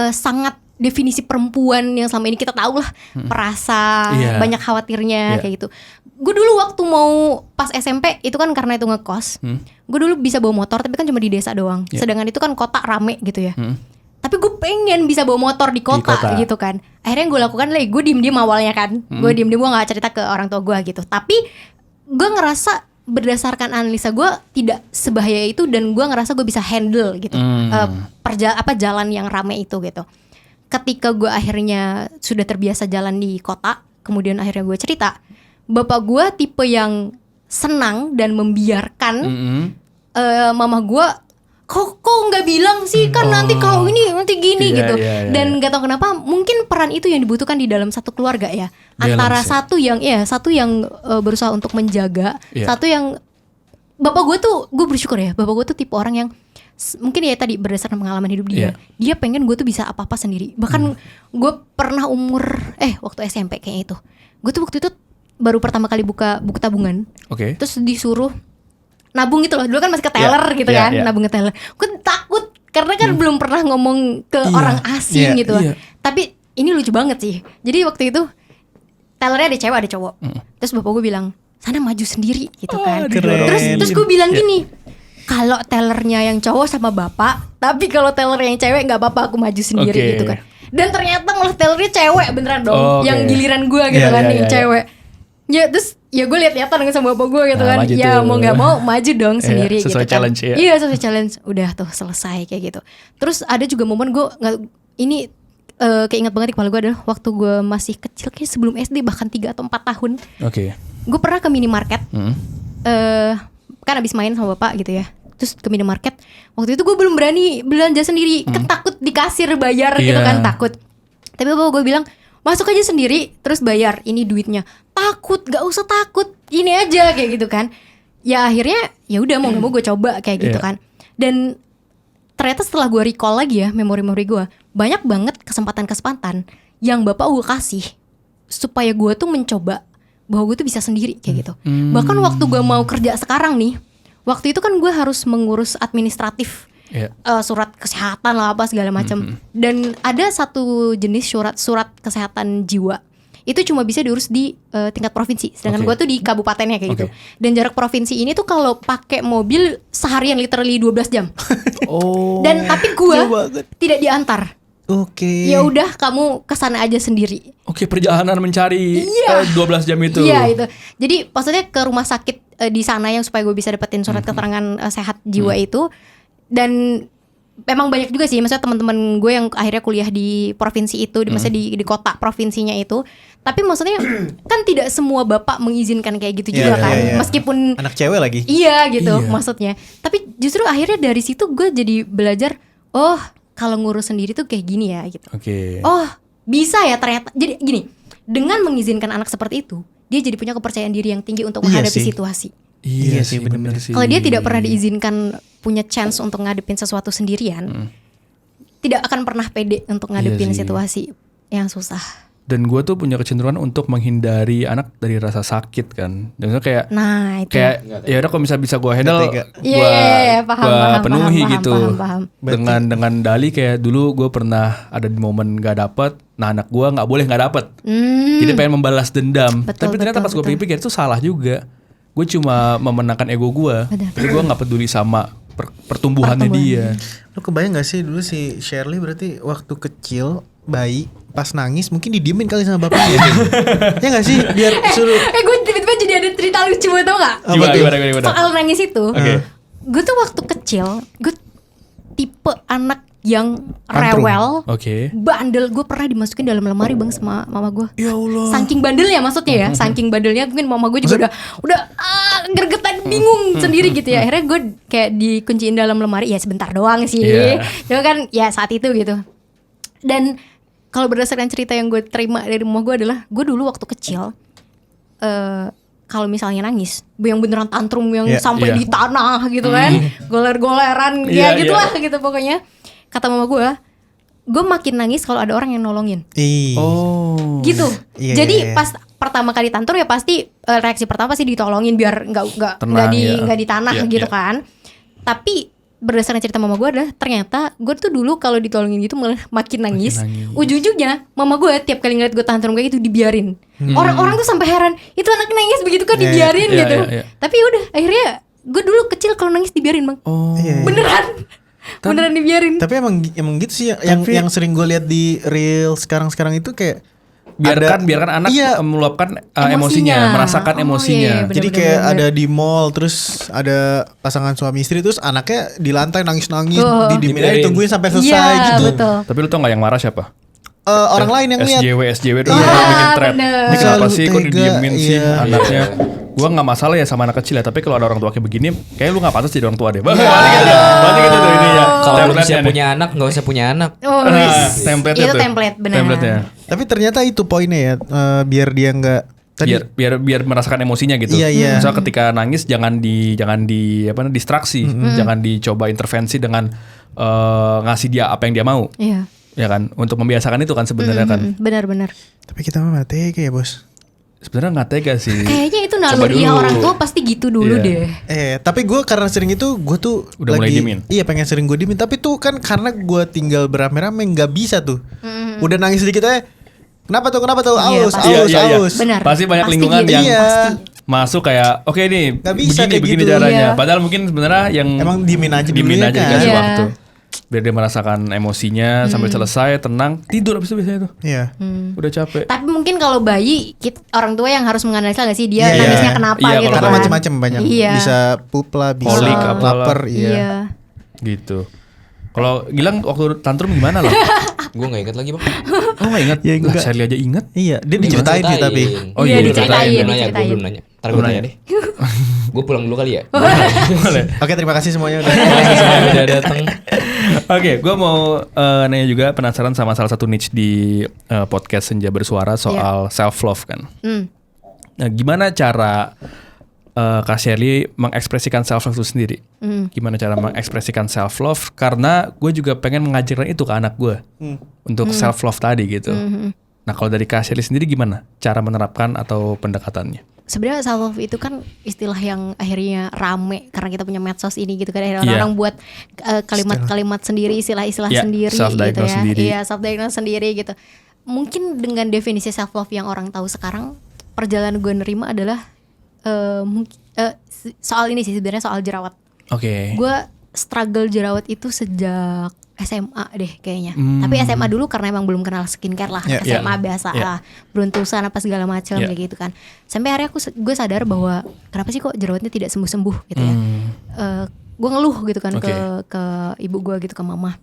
sangat definisi perempuan yang selama ini kita tahu lah, perasa, banyak khawatirnya kayak gitu. Gue dulu waktu mau pas SMP itu kan karena itu ngekos, gue dulu bisa bawa motor tapi kan cuma di desa doang. Sedangkan itu kan kota rame gitu ya. Tapi gue pengen bisa bawa motor di kota gitu kan. Akhirnya yang gue lakukan lah, gue diem-diem awalnya kan. Gue diem-diem, gue gak cerita ke orang tua gue gitu. Tapi gue ngerasa berdasarkan analisa gue tidak sebahaya itu, dan gue ngerasa gue bisa handle gitu jalan yang rame itu gitu. Ketika gue akhirnya sudah terbiasa jalan di kota, kemudian akhirnya gue cerita, bapak gue tipe yang senang dan membiarkan mama gue kok nggak bilang sih, kan nanti kalau ini nanti gini gitu. Dan nggak tahu kenapa, mungkin peran itu yang dibutuhkan di dalam satu keluarga ya. Antara satu yang berusaha untuk menjaga, satu yang bapak gue tuh, gue bersyukur ya, bapak gue tuh tipe orang yang mungkin ya tadi berdasarkan pengalaman hidup dia pengen gue tuh bisa apa-apa sendiri. Bahkan gue pernah waktu SMP kayaknya itu, gue tuh waktu itu baru pertama kali buka buku tabungan, terus disuruh nabung gitu loh. Dulu kan masih ke teller gitu kan, nabung ke teller. Gue takut karena kan belum pernah ngomong ke orang asing gitu. Tapi ini lucu banget sih. Jadi waktu itu tellernya ada cewek ada cowok. Terus bapak gue bilang, sana maju sendiri gitu kan. Terus gue bilang gini, kalau tellernya yang cowok sama bapak, tapi kalau tellernya yang cewek nggak apa-apa, aku maju sendiri gitu kan. Dan ternyata malah tellernya cewek beneran dong, yang giliran gue gitu kan nih cewek. Ya terus ya gue lihat-lihatan dengan sama bapak gue gitu kan. Ya mau nggak mau maju dong sendiri gitu kan. Challenge ya. Iya sesuai challenge. Udah tuh selesai kayak gitu. Terus ada juga momen gue ini keinget banget di kepala gue adalah waktu gue masih kecil, kayak sebelum SD bahkan 3 atau 4 tahun. Gue pernah ke minimarket. Kan abis main sama bapak gitu ya. Terus ke minimarket. Waktu itu gue belum berani belanja sendiri. Kan takut di kasir bayar gitu kan, takut. Tapi bapak gue bilang, masuk aja sendiri terus bayar, ini duitnya. Takut, gak usah takut, ini aja kayak gitu kan. Ya akhirnya ya udah mau gak mau gue coba kayak gitu kan. Dan ternyata setelah gue recall lagi ya memori-memori gue, banyak banget kesempatan-kesempatan yang bapak gue kasih supaya gue tuh mencoba bahwa gue tuh bisa sendiri kayak gitu. Bahkan waktu gue mau kerja sekarang nih, waktu itu kan gue harus mengurus administratif, surat kesehatan lah apa segala macam. Dan ada satu jenis surat kesehatan jiwa itu cuma bisa diurus di tingkat provinsi, sedangkan gue tuh di kabupatennya kayak gitu. Dan jarak provinsi ini tuh kalau pakai mobil seharian literally 12 jam. Dan tapi gue tidak diantar. Ya udah kamu kesana aja sendiri. Perjalanan mencari 12 jam itu. Iya itu. Jadi maksudnya ke rumah sakit di sana yang supaya gue bisa dapetin surat keterangan sehat jiwa itu. Dan memang banyak juga sih, maksudnya teman-teman gue yang akhirnya kuliah di provinsi itu, maksudnya di kota provinsinya itu. Tapi maksudnya kan tidak semua bapak mengizinkan kayak gitu juga kan. Meskipun anak cewek lagi. Iya gitu maksudnya. Tapi justru akhirnya dari situ gue jadi belajar, oh kalau ngurus sendiri tuh kayak gini ya gitu. Oh bisa ya ternyata. Jadi gini, dengan mengizinkan anak seperti itu, dia jadi punya kepercayaan diri yang tinggi untuk menghadapi situasi. Iya sih benar sih. Kalau dia tidak pernah diizinkan punya chance untuk ngadepin sesuatu sendirian, tidak akan pernah pede untuk ngadepin situasi yang susah. Dan gue tuh punya kecenderungan untuk menghindari anak dari rasa sakit kan. Dan kayak, ya udah kalau bisa gue handle, gue penuhi gitu. Paham. Dengan dali kayak dulu gue pernah ada di momen gak dapet, nah anak gue nggak boleh nggak dapet. Jadi pengen membalas dendam. Tapi ternyata pas gue pikir itu salah juga. Gue cuma memenangkan ego gue. Jadi gue nggak peduli sama pertumbuhannya dia. Lu kebayang gak sih dulu si Shirley berarti waktu kecil bayi pas nangis mungkin didiemin kali sama bapaknya. Ya gak sih biar suruh. Gue tiba-tiba jadi ada cerita lucu tau gak? Gimana? Soal nangis itu. Gue tuh waktu kecil gue tipe anak yang rewel, bandel. Gue pernah dimasukin dalam lemari bang sama mama gue. Ya Allah. Saking bandelnya maksudnya ya, saking bandelnya mungkin mama gue juga udah gergetan bingung sendiri gitu ya. Akhirnya gue kayak dikunciin dalam lemari, ya sebentar doang sih. Cuma kan ya saat itu gitu. Dan kalau berdasarkan cerita yang gue terima dari rumah gue adalah, gue dulu waktu kecil kalau misalnya nangis, yang beneran tantrum yang sampai di tanah gitu kan, goler-goleran, gitulah gitu pokoknya. Kata mama gue makin nangis kalau ada orang yang nolongin. Gitu. Jadi pas pertama kali tantrum ya pasti reaksi pertama pasti ditolongin biar nggak di tanah gitu kan. Tapi berdasarkan cerita mama gue adalah ternyata gue tuh dulu kalau ditolongin gitu malah makin nangis. Ujung-ujungnya mama gue tiap kali ngeliat gue tantrum kayak gitu dibiarin. Orang-orang tuh sampai heran, itu anak nangis begitu kan dibiarin gitu. Tapi udah akhirnya gue dulu kecil kalau nangis dibiarin bang. Beneran. Beneran dibiarin. Tapi emang gitu sih yang sering gue lihat di reel sekarang itu kayak biarkan anak meluapkan emosinya, merasakan emosinya. Jadi kayak ada di mall terus ada pasangan suami istri terus anaknya di lantai nangis-nangis, didiemin tungguin sampai selesai gitu. Betul. Tapi lu tau gak yang marah siapa? Orang lain yang lihat. SJW dulu bikin thread. Ini kenapa sih kok didiemin sih anaknya? Gua gak masalah ya sama anak kecil ya, tapi kalau ada orang tua kayak begini, kayak lu gak pantas jadi orang tua deh. Berarti gitu tuh ini ya. Kalau lu bisa punya anak, gak usah punya anak. Template-nya itu tuh. template benar. Template-nya. Tapi ternyata itu poinnya ya, biar dia nggak biar merasakan emosinya gitu. Misalnya ketika nangis jangan distraksi, jangan dicoba intervensi dengan ngasih dia apa yang dia mau. Ya kan, untuk membiasakan itu kan sebenarnya kan. Benar-benar. Tapi kita mah tega ya bos. Sebenarnya nggak tega sih. Kayaknya itu naluri orang tua pasti gitu dulu deh. Tapi gue karena sering itu gue tuh udah mulai diemin. Iya pengen sering gue diemin. Tapi tuh kan karena gue tinggal berame-rame nggak bisa tuh. Udah nangis sedikit aja. Kenapa tuh? Aus. Benar. Pasti banyak lingkungan gitu. yang masuk kayak oke nih Nggak bisa kayak begini gitu. caranya. Iya. Padahal mungkin sebenarnya yang Emang diemin aja dulu diemin ya aja kan? dikasih Iya. waktu. Biar dia merasakan emosinya sampai selesai, tenang, tidur abis itu biasanya tuh. Iya. Udah capek. Tapi mungkin kalau bayi orang tua yang harus menganalisa gak sih dia Iya. nangisnya kenapa Iya, gitu Karena kan. macam-macam banyak. Iya. Bisa pup lah, bisa Kolik, apalah. lapar, iya. Iya. Gitu. Kalau Gilang waktu tantrum gimana lah? Gue gak inget lagi bang. Oh nggak ingat? Ya, Lah, enggak. Sherly aja ingat. Iya, dia diceritain sih tapi. Oh Iya, iya, diceritain. Belum nanya, gue diceritain. belum nanya. Ntar gue tanya deh. Gue pulang dulu kali ya. Boleh. Oke, terima kasih semuanya udah. Udah datang. Oke, gue mau nanya juga penasaran sama salah satu niche di podcast Senja Bersuara soal self love kan. Nah, gimana cara Kak Sherly mengekspresikan self love itu sendiri? Gimana cara mengekspresikan self love? Karena gue juga pengen mengajarkan itu ke anak gue untuk self love tadi gitu. Nah, kalau dari Kak Sherly sendiri gimana cara menerapkan atau pendekatannya? Sebenarnya self love itu kan istilah yang akhirnya rame karena kita punya medsos ini gitu kan. Akhirnya Iya. orang buat kalimat-kalimat sendiri, istilah-istilah Iya, sendiri self-diagnose gitu ya. sendiri. Iya, self diagnose sendiri gitu. Mungkin dengan definisi self love yang orang tahu sekarang, perjalanan gue nerima adalah soal ini sih sebenarnya soal jerawat. Oke. Gue struggle jerawat itu sejak SMA deh kayaknya. Tapi SMA dulu karena emang belum kenal skincare lah. Yeah, SMA biasa Yeah. lah, beruntusan apa segala macam Yeah. kayak gitu kan. Sampai akhirnya gue sadar bahwa kenapa sih kok jerawatnya tidak sembuh-sembuh gitu ya. Gue ngeluh gitu kan Oke. ke ibu gue gitu, ke mama.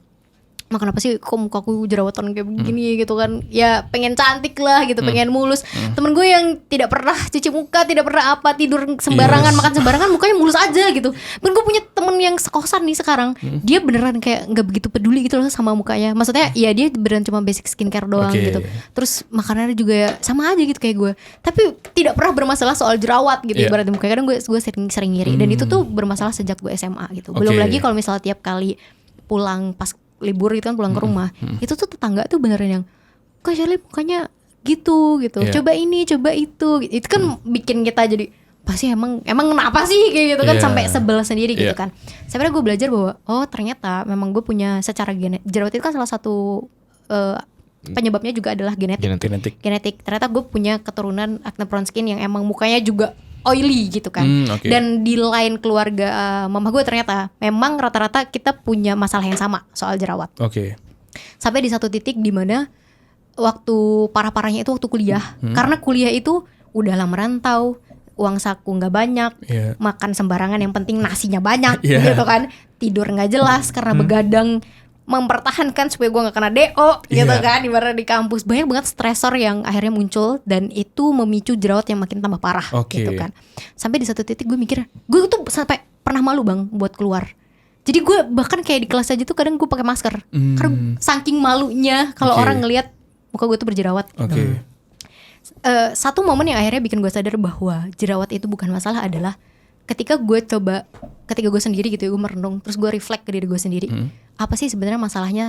"Ma, kenapa sih kok mukaku jerawatan kayak begini gitu kan?" Ya pengen cantik lah gitu, pengen mulus. Temen gue yang tidak pernah cuci muka, tidak pernah apa, tidur sembarangan, makan sembarangan, mukanya mulus aja gitu. Dan gue punya temen yang sekosan nih sekarang, dia beneran kayak nggak begitu peduli gitu loh sama mukanya. Maksudnya ya dia beneran cuma basic skincare doang Oke. gitu. Terus makanannya juga ya sama aja gitu kayak gue. Tapi tidak pernah bermasalah soal jerawat gitu. Iya. Ibaratnya mukanya, kadang gue sering ngiri. Dan itu tuh bermasalah sejak gue SMA gitu. Belum Oke. lagi kalau misalnya tiap kali pulang pas libur gitu kan, pulang ke rumah, itu tuh tetangga tuh beneran yang, "Kok Sherly mukanya gitu." Iya. Coba ini, coba itu. Itu kan bikin kita jadi pasti emang kenapa sih kayak gitu kan, Iya. sampai sebel sendiri gitu Iya. kan. Sebenarnya gue belajar bahwa ternyata memang gue punya secara jerawat itu kan salah satu penyebabnya juga adalah genetik. Genetik. Ternyata gue punya keturunan acne prone skin yang emang mukanya juga oily gitu kan. Oke. Dan di lain keluarga mama gue ternyata memang rata-rata kita punya masalah yang sama soal jerawat. Oke. Sampai di satu titik di mana waktu parah-parahnya itu waktu kuliah. Karena kuliah itu udah lama merantau, uang saku nggak banyak, Iya. makan sembarangan, yang penting nasinya banyak Iya. gitu kan. Tidur nggak jelas karena begadang, mempertahankan supaya gue nggak kena DO gitu Iya. kan, ibarat di kampus. Banyak banget stresor yang akhirnya muncul dan itu memicu jerawat yang makin tambah parah Oke. gitu kan. Sampai di satu titik gue mikir, gue tuh sampai pernah malu bang buat keluar. Jadi gue bahkan kayak di kelas aja tuh kadang gue pakai masker karena saking malunya kalau Oke. orang ngelihat muka gue tuh berjerawat. Oke. Satu momen yang akhirnya bikin gue sadar bahwa jerawat itu bukan masalah adalah ketika gue sendiri gitu ya, gue merenung, terus gue reflect ke diri gue sendiri, apa sih sebenarnya masalahnya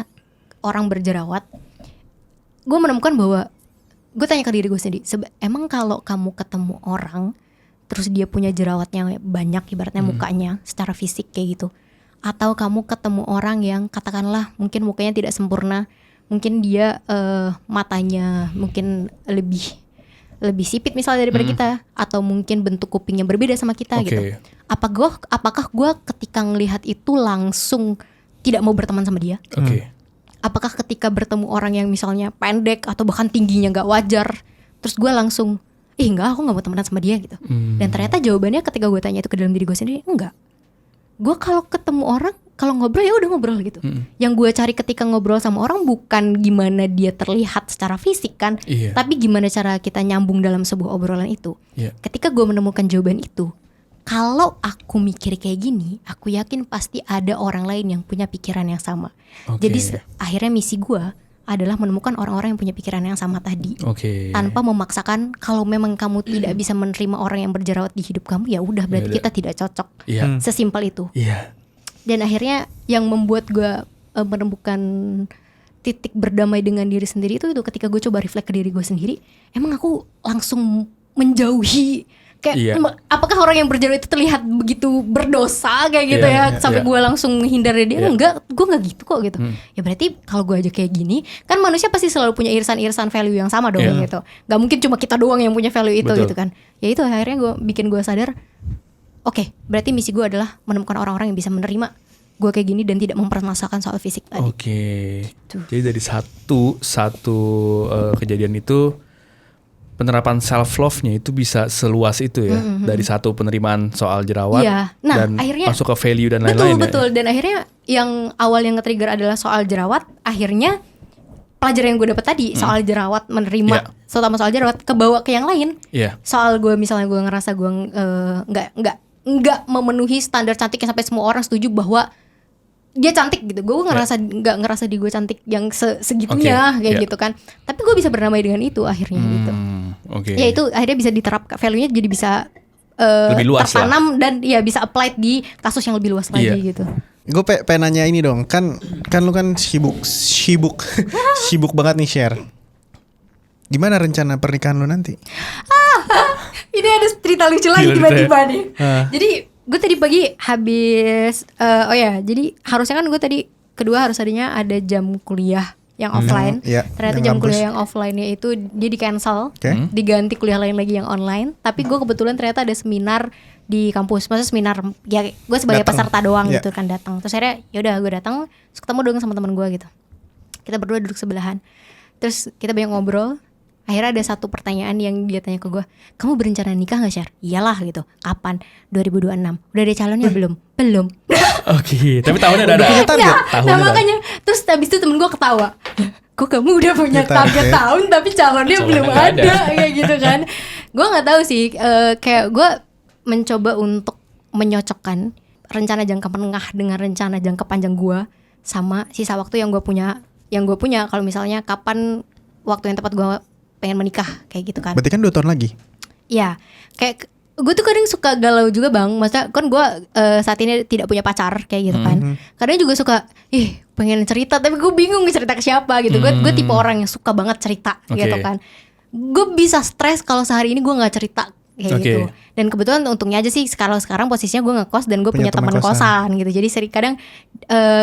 orang berjerawat. Gue menemukan bahwa gue tanya ke diri gue sendiri, emang kalau kamu ketemu orang terus dia punya jerawatnya banyak, ibaratnya mukanya secara fisik kayak gitu, atau kamu ketemu orang yang katakanlah mungkin mukanya tidak sempurna, mungkin dia matanya mungkin lebih sipit misalnya daripada kita, atau mungkin bentuk kupingnya berbeda sama kita Oke. gitu. Apakah gue ketika ngelihat itu langsung tidak mau berteman sama dia? Oke. Apakah ketika bertemu orang yang misalnya pendek atau bahkan tingginya nggak wajar, terus gue langsung, enggak, aku nggak mau temenan sama dia gitu. Dan ternyata jawabannya ketika gue tanya itu ke dalam diri gue sendiri, enggak. Gue kalau ketemu orang, kalau ngobrol ya udah ngobrol gitu. Yang gue cari ketika ngobrol sama orang bukan gimana dia terlihat secara fisik kan, Iya. tapi gimana cara kita nyambung dalam sebuah obrolan itu. Iya. Ketika gue menemukan jawaban itu, kalau aku mikir kayak gini, aku yakin pasti ada orang lain yang punya pikiran yang sama. Oke. Jadi akhirnya misi gue adalah menemukan orang-orang yang punya pikiran yang sama tadi. Oke. Tanpa memaksakan, kalau memang kamu tidak bisa menerima orang yang berjerawat di hidup kamu, ya udah berarti Ya udah. kita tidak cocok. Iya. Sesimpel itu. Iya. Dan akhirnya yang membuat gue menemukan titik berdamai dengan diri sendiri itu ketika gue coba reflect ke diri gue sendiri, emang aku langsung menjauhi Kayak apakah orang yang berjodoh itu terlihat begitu berdosa kayak gitu sampai gue langsung menghindar dari dia. Enggak, gue nggak gitu kok gitu. Ya berarti kalau gue aja kayak gini, kan manusia pasti selalu punya irisan-irisan value yang sama dong gitu. Gak mungkin cuma kita doang yang punya value itu gitu kan. Ya itu akhirnya gue bikin gue sadar, oke, berarti misi gue adalah menemukan orang-orang yang bisa menerima gue kayak gini dan tidak mempermasalahkan soal fisik tadi. Jadi dari satu kejadian itu, penerapan self love-nya itu bisa seluas itu ya, dari satu penerimaan soal jerawat dan akhirnya masuk ke value dan lain-lain. Betul. Dan akhirnya yang awal yang nge-trigger adalah soal jerawat, akhirnya pelajaran yang gue dapat tadi soal jerawat, menerima terutama soal jerawat, kebawa ke yang lain. Soal gue misalnya gue ngerasa gue nggak memenuhi standar cantik yang sampai semua orang setuju bahwa dia cantik gitu. Gue nggak ngerasa di gue cantik yang segitunya kayak gitu kan. Tapi gue bisa berdamai dengan itu akhirnya gitu. Ya itu akhirnya bisa diterapkan, value-nya jadi bisa lebih luas tertanam dan ya bisa applied di kasus yang lebih luas lagi gitu. Gue pengen nanya ini dong, kan lu kan sibuk banget nih share. Gimana rencana pernikahan lu nanti? Ini ada cerita lucu lagi tiba-tiba nih. Jadi gue tadi pagi habis jadi harusnya kan gue tadi kedua harus adanya ada jam kuliah yang offline. Ternyata jam kuliah yang offline-nya itu dia di cancel, diganti kuliah lain lagi yang online. Tapi gue kebetulan ternyata ada seminar di kampus, maksudnya seminar ya gue sebagai peserta doang gitu kan datang. Terus akhirnya yaudah gue datang, terus ketemu dong sama teman gue gitu. Kita berdua duduk sebelahan, terus kita banyak ngobrol. Akhirnya ada satu pertanyaan yang dia tanya ke gue, kamu berencana nikah gak, Syar? Iyalah gitu. Kapan? 2026. Udah ada calonnya belum? Belum. Tapi tahunnya udah ada. Nah makanya terus habis itu temen gue ketawa, kok kamu udah punya target tahun tapi calonnya belum ada kayak gitu kan. Gue gak tahu sih, kayak gue mencoba untuk menyocokkan rencana jangka menengah dengan rencana jangka panjang gue sama sisa waktu yang gue punya. Kalau misalnya kapan waktu yang tepat gue pengen menikah kayak gitu kan. Berarti kan 2 tahun lagi. Iya, kayak gue tuh kadang suka galau juga bang. Maksudnya kan gue saat ini tidak punya pacar kayak gitu kan. Kadang juga suka, pengen cerita tapi gue bingung cerita ke siapa gitu. Gue tipe orang yang suka banget cerita gitu kan. Gue bisa stres kalau sehari ini gue nggak cerita kayak gitu. Dan kebetulan untungnya aja sih sekarang posisinya gue ngekos dan gue punya teman kosan gitu. Jadi sering kadang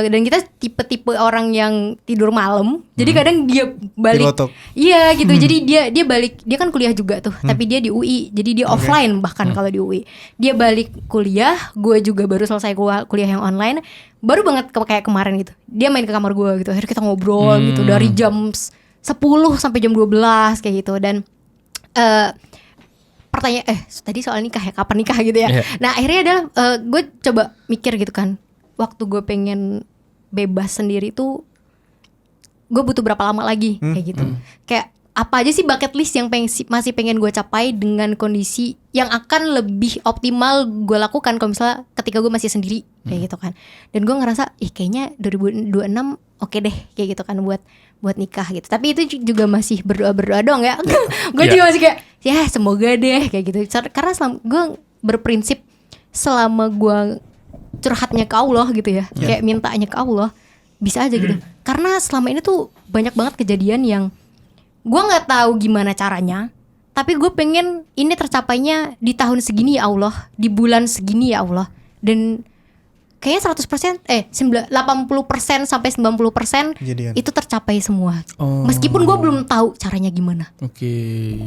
dan kita tipe-tipe orang yang tidur malam. Jadi kadang dia balik, iya gitu. Jadi dia balik, dia kan kuliah juga tuh. Tapi dia di UI, jadi dia offline bahkan kalau di UI. Dia balik kuliah, gue juga baru selesai kuliah yang online. Baru banget kayak kemarin gitu. Dia main ke kamar gue gitu. Akhirnya kita ngobrol gitu dari jam 10 sampai jam 12 kayak gitu. Dan pertanyaan tadi soal nikah ya, kapan nikah gitu ya. Nah akhirnya adalah gue coba mikir gitu kan, waktu gue pengen bebas sendiri tuh gue butuh berapa lama lagi kayak gitu. Kayak apa aja sih bucket list yang masih pengen gue capai dengan kondisi yang akan lebih optimal gue lakukan kalau misalnya ketika gue masih sendiri kayak gitu kan. Dan gue ngerasa kayaknya 2026 oke deh kayak gitu kan buat nikah gitu. Tapi itu juga masih berdoa dong ya. Gue juga masih kayak ya semoga deh kayak gitu. Karena gue berprinsip selama gue curhatnya ke Allah gitu ya, kayak mintanya ke Allah, bisa aja gitu. Karena selama ini tuh banyak banget kejadian yang gue nggak tahu gimana caranya, tapi gue pengen ini tercapainya di tahun segini ya Allah, di bulan segini ya Allah. Dan kayaknya 80% sampai 90% itu tercapai semua. Meskipun gue belum tahu caranya gimana.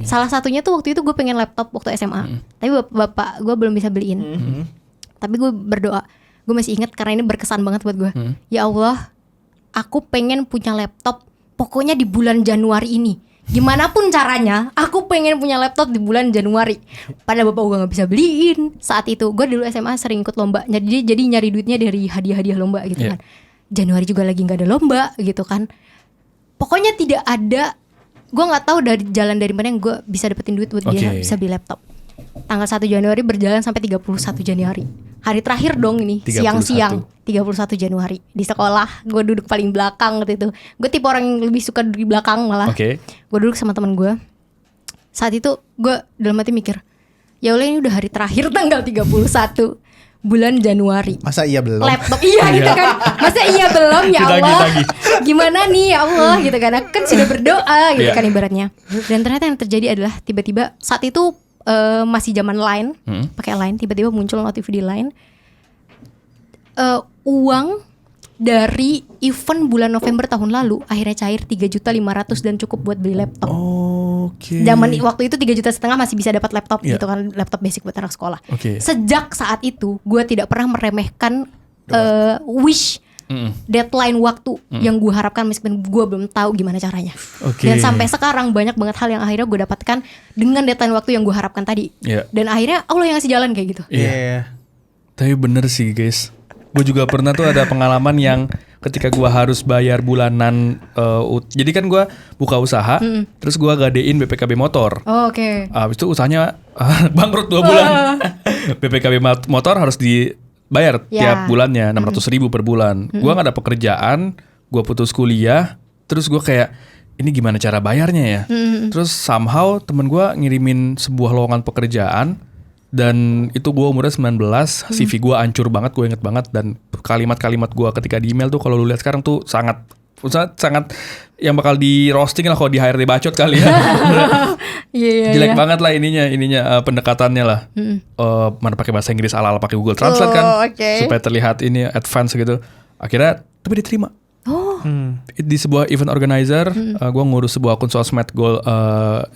Salah satunya tuh waktu itu gue pengen laptop waktu SMA. Tapi bapak gue belum bisa beliin. Tapi gue berdoa, gue masih ingat karena ini berkesan banget buat gue. Ya Allah, aku pengen punya laptop pokoknya di bulan Januari ini. Gimana pun caranya, aku pengen punya laptop di bulan Januari. Padahal bapak gue gak bisa beliin. Saat itu gue dulu SMA sering ikut lomba, jadi nyari duitnya dari hadiah-hadiah lomba gitu kan. Januari juga lagi gak ada lomba gitu kan. Pokoknya tidak ada, gue gak tahu dari jalan dari mana yang gue bisa dapetin duit buat dia bisa beli laptop. Tanggal 1 Januari berjalan sampai 31 Januari. Hari terakhir dong ini, siang-siang 31 Januari. Di sekolah, gue duduk paling belakang waktu itu. Gue tipe orang yang lebih suka duduk di belakang malah. Gue duduk sama teman gue. Saat itu gue dalam hati mikir, ya Allah ini udah hari terakhir tanggal 31 bulan Januari. Masa iya belum? Laptop, gitu kan. Masa iya belum ya Allah. Gimana nih ya Allah gitu kan. Aku kan sudah berdoa gitu kan ibaratnya. Dan ternyata yang terjadi adalah tiba-tiba saat itu masih zaman Line, pakai Line, tiba-tiba muncul notif di Line. Uang dari event bulan November tahun lalu akhirnya cair 3.500.000 dan cukup buat beli laptop. Zaman waktu itu 3,5 juta masih bisa dapat laptop gitu kan, laptop basic buat anak sekolah. Sejak saat itu gue tidak pernah meremehkan wish deadline waktu yang gue harapkan meskipun gue belum tahu gimana caranya. Dan sampai sekarang banyak banget hal yang akhirnya gue dapatkan dengan deadline waktu yang gue harapkan tadi. Dan akhirnya Allah yang ngasih jalan kayak gitu. Tapi bener sih guys, gue juga pernah tuh ada pengalaman yang ketika gue harus bayar bulanan. Jadi kan gue buka usaha, terus gue gadein BPKB motor. Habis itu usahanya bangkrut 2 bulan. BPKB motor harus dibayar tiap bulannya 600.000 per bulan. Gue gak ada pekerjaan, gue putus kuliah, terus gue kayak ini gimana cara bayarnya ya. Terus somehow temen gue ngirimin sebuah lowongan pekerjaan. Dan itu gue umurnya 19, CV gue hancur banget, gue inget banget. Dan kalimat-kalimat gue ketika di email tuh kalau lu lihat sekarang tuh sangat yang bakal di roasting lah kalau di HRD bacot kali ya. Jelek banget lah ininya pendekatannya lah. Mana pakai bahasa Inggris ala-ala pakai Google Translate kan, supaya terlihat ini advance gitu. Akhirnya tapi diterima. Di sebuah event organizer, gue ngurus sebuah akun sosmed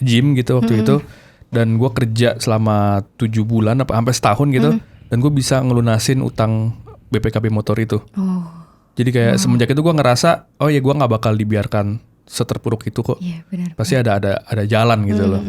gym gitu waktu itu. Dan gue kerja selama 7 bulan apa sampai setahun gitu. Dan gue bisa ngelunasin utang BPKB motor itu. Jadi kayak semenjak itu gue ngerasa oh ya gue gak bakal dibiarkan seterpuruk itu kok. Benar. Pasti ada jalan gitu loh.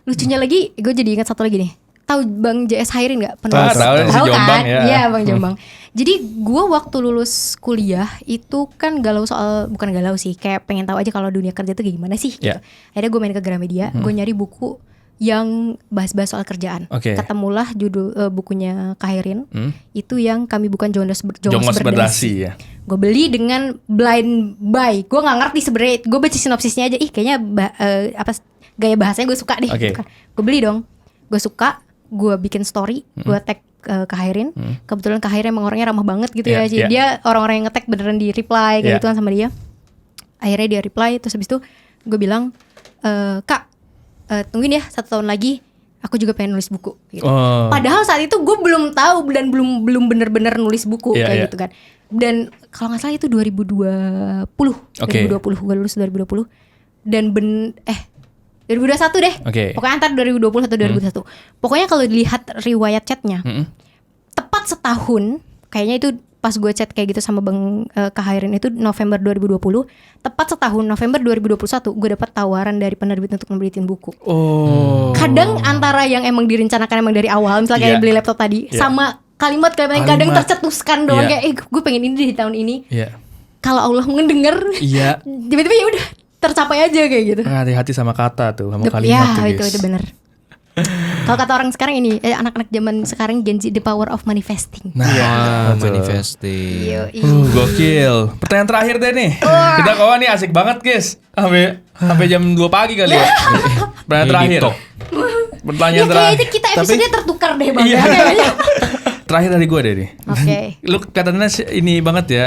Lucunya lagi gue jadi ingat satu lagi nih. Tahu Bang JS Hairin gak? Tahu si Jombang kan? ya. Iya Bang Jombang. Jadi gue waktu lulus kuliah itu kan galau soal, bukan galau sih, kayak pengen tahu aja kalau dunia kerja tuh gimana sih gitu. Akhirnya gue main ke Gramedia, gue nyari buku yang bahas-bahas soal kerjaan. Ketemulah judul bukunya Kak Hairin. Itu yang Kami Bukan Jongos Berdasi. Ya. Gue beli dengan blind buy. Gue nggak ngerti sebenarnya. Gue baca sinopsisnya aja. Kayaknya gaya bahasanya gue suka deh. Gue beli dong. Gue suka. Gue bikin story. Gue tag Kak Hairin. Kebetulan Kak Hairin emang orangnya ramah banget gitu ya. Jadi dia orang-orang yang nge-tag beneran di reply kayak gitu kan sama dia. Akhirnya dia reply. Terus habis itu gue bilang, Kak, tungguin ya 1 tahun lagi aku juga pengen nulis buku gitu. Padahal saat itu gue belum tahu dan belum bener-bener nulis buku kayak gitu kan. Dan kalau nggak salah itu 2020 gue lulus 2020 dan 2021 deh. Pokoknya antara 2020 atau 2021. Pokoknya kalau dilihat riwayat chatnya tepat setahun kayaknya itu. Pas gue chat kayak gitu sama Bang Kak Hairin itu November 2020, tepat setahun November 2021 gue dapat tawaran dari penerbit untuk menerbitin buku. Kadang antara yang emang direncanakan emang dari awal, misalnya kayak beli laptop tadi, sama kalimat-kalimat yang kadang tercetuskan doang kayak gue pengen ini di tahun ini. Kalau Allah mendengar, tiba-tiba ya udah tercapai aja kayak gitu. Hati-hati sama kata tuh, sama kalimat tuh guys. Itu bener. Kalau kata orang sekarang ini, anak-anak zaman sekarang Gen Z, the power of manifesting. Manifesting. Gokil. Pertanyaan terakhir deh nih. Kita kawan nih asik banget guys. Sampai jam 2 pagi kali ya. Pertanyaan terakhir. Pertanyaan terakhir. Kayaknya kita episode-nya tertukar deh Bang. Terakhir dari gue deh nih. Lu katanya ini banget ya.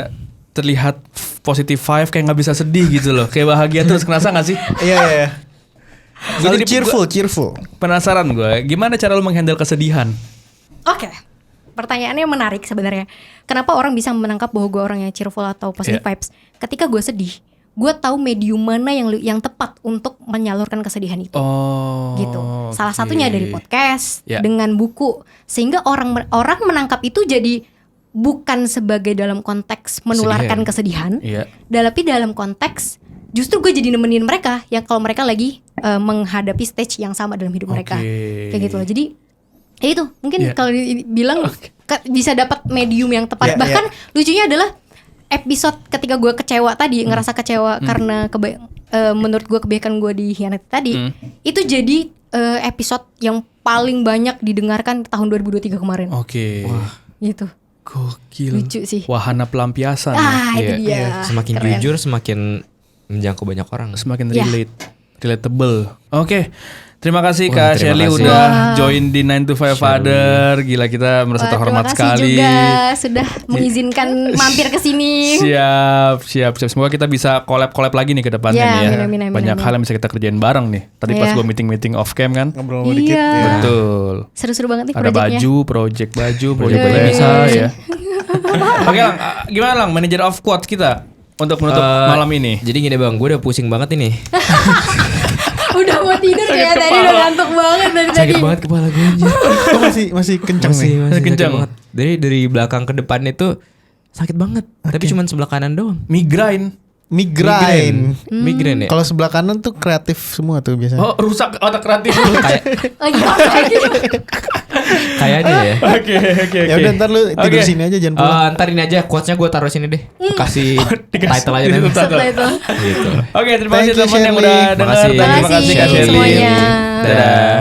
Terlihat positive vibe kayak gak bisa sedih gitu loh. Kayak bahagia terus, kerasa gak sih? Iya. Jadi cheerful. Penasaran gue, gimana cara lu menghandle kesedihan? Pertanyaannya menarik sebenarnya. Kenapa orang bisa menangkap bahwa gue orang yang cheerful atau positive vibes? Ketika gue sedih, gue tahu medium mana yang tepat untuk menyalurkan kesedihan itu. Gitu. Salah satunya dari podcast, dengan buku, sehingga orang menangkap itu jadi bukan sebagai dalam konteks menularkan kesedihan, tapi dalam konteks justru gue jadi nemenin mereka yang kalau mereka lagi menghadapi stage yang sama dalam hidup mereka, kayak gitu loh. Jadi ya itu mungkin kalau dibilang bisa dapat medium yang tepat. Bahkan lucunya adalah episode ketika gue kecewa tadi, ngerasa kecewa karena menurut gue kebaikan gue dikhianati tadi, itu jadi episode yang paling banyak didengarkan tahun 2023 kemarin. Wah, gitu. Gokil. Lucu sih. Wahana pelampiasan. Itu dia. Semakin keren. jujur semakin menjangkau banyak orang. Semakin relatable. Terima kasih Wah, Kak terima Shirley kasih. udah join di 9 to 5 Father. Gila, kita merasa terhormat sekali. Terima kasih juga sudah mengizinkan mampir ke sini. Siap. Semoga kita bisa collab lagi nih ke depannya Ya, nih ya. amin. Banyak hal yang bisa kita kerjain bareng nih. Tadi pas Iya. gue meeting off cam kan. Ngobrol dikit. Iya. Ya. Betul. Seru-seru banget nih Ada proyeknya. project Project bisa baju. ya. Oke Lang, gimana Lang manager of quotes kita untuk menutup malam ini? Jadi gini bang, gue udah pusing banget ini. Udah mau tidur kayak tadi udah ngantuk banget dari tadi. Sakit banget kepala gue anjir. Oh, masih kencang nih. Masih Kencang. sakit banget. Dari belakang ke depan itu sakit banget. Tapi cuma sebelah kanan doang. Migrain. Migrain. Migrain ya. Kalau sebelah kanan tuh kreatif semua tuh biasanya. Oh, rusak otak kreatif lu. Kayak Lagi apa gitu. kayaknya ya. Oke. Ya udah ntar lu tidur Oke. sini aja jangan pulang. Ntar ini aja quotesnya gue taruh sini deh. Kasih title aja deh. Subtitle. Gitu. Oke, terima kasih Thank you, teman yang Shirley. udah dengar Makasih. dan terima kasih Kak Makasih Shirley. semuanya. Dadah.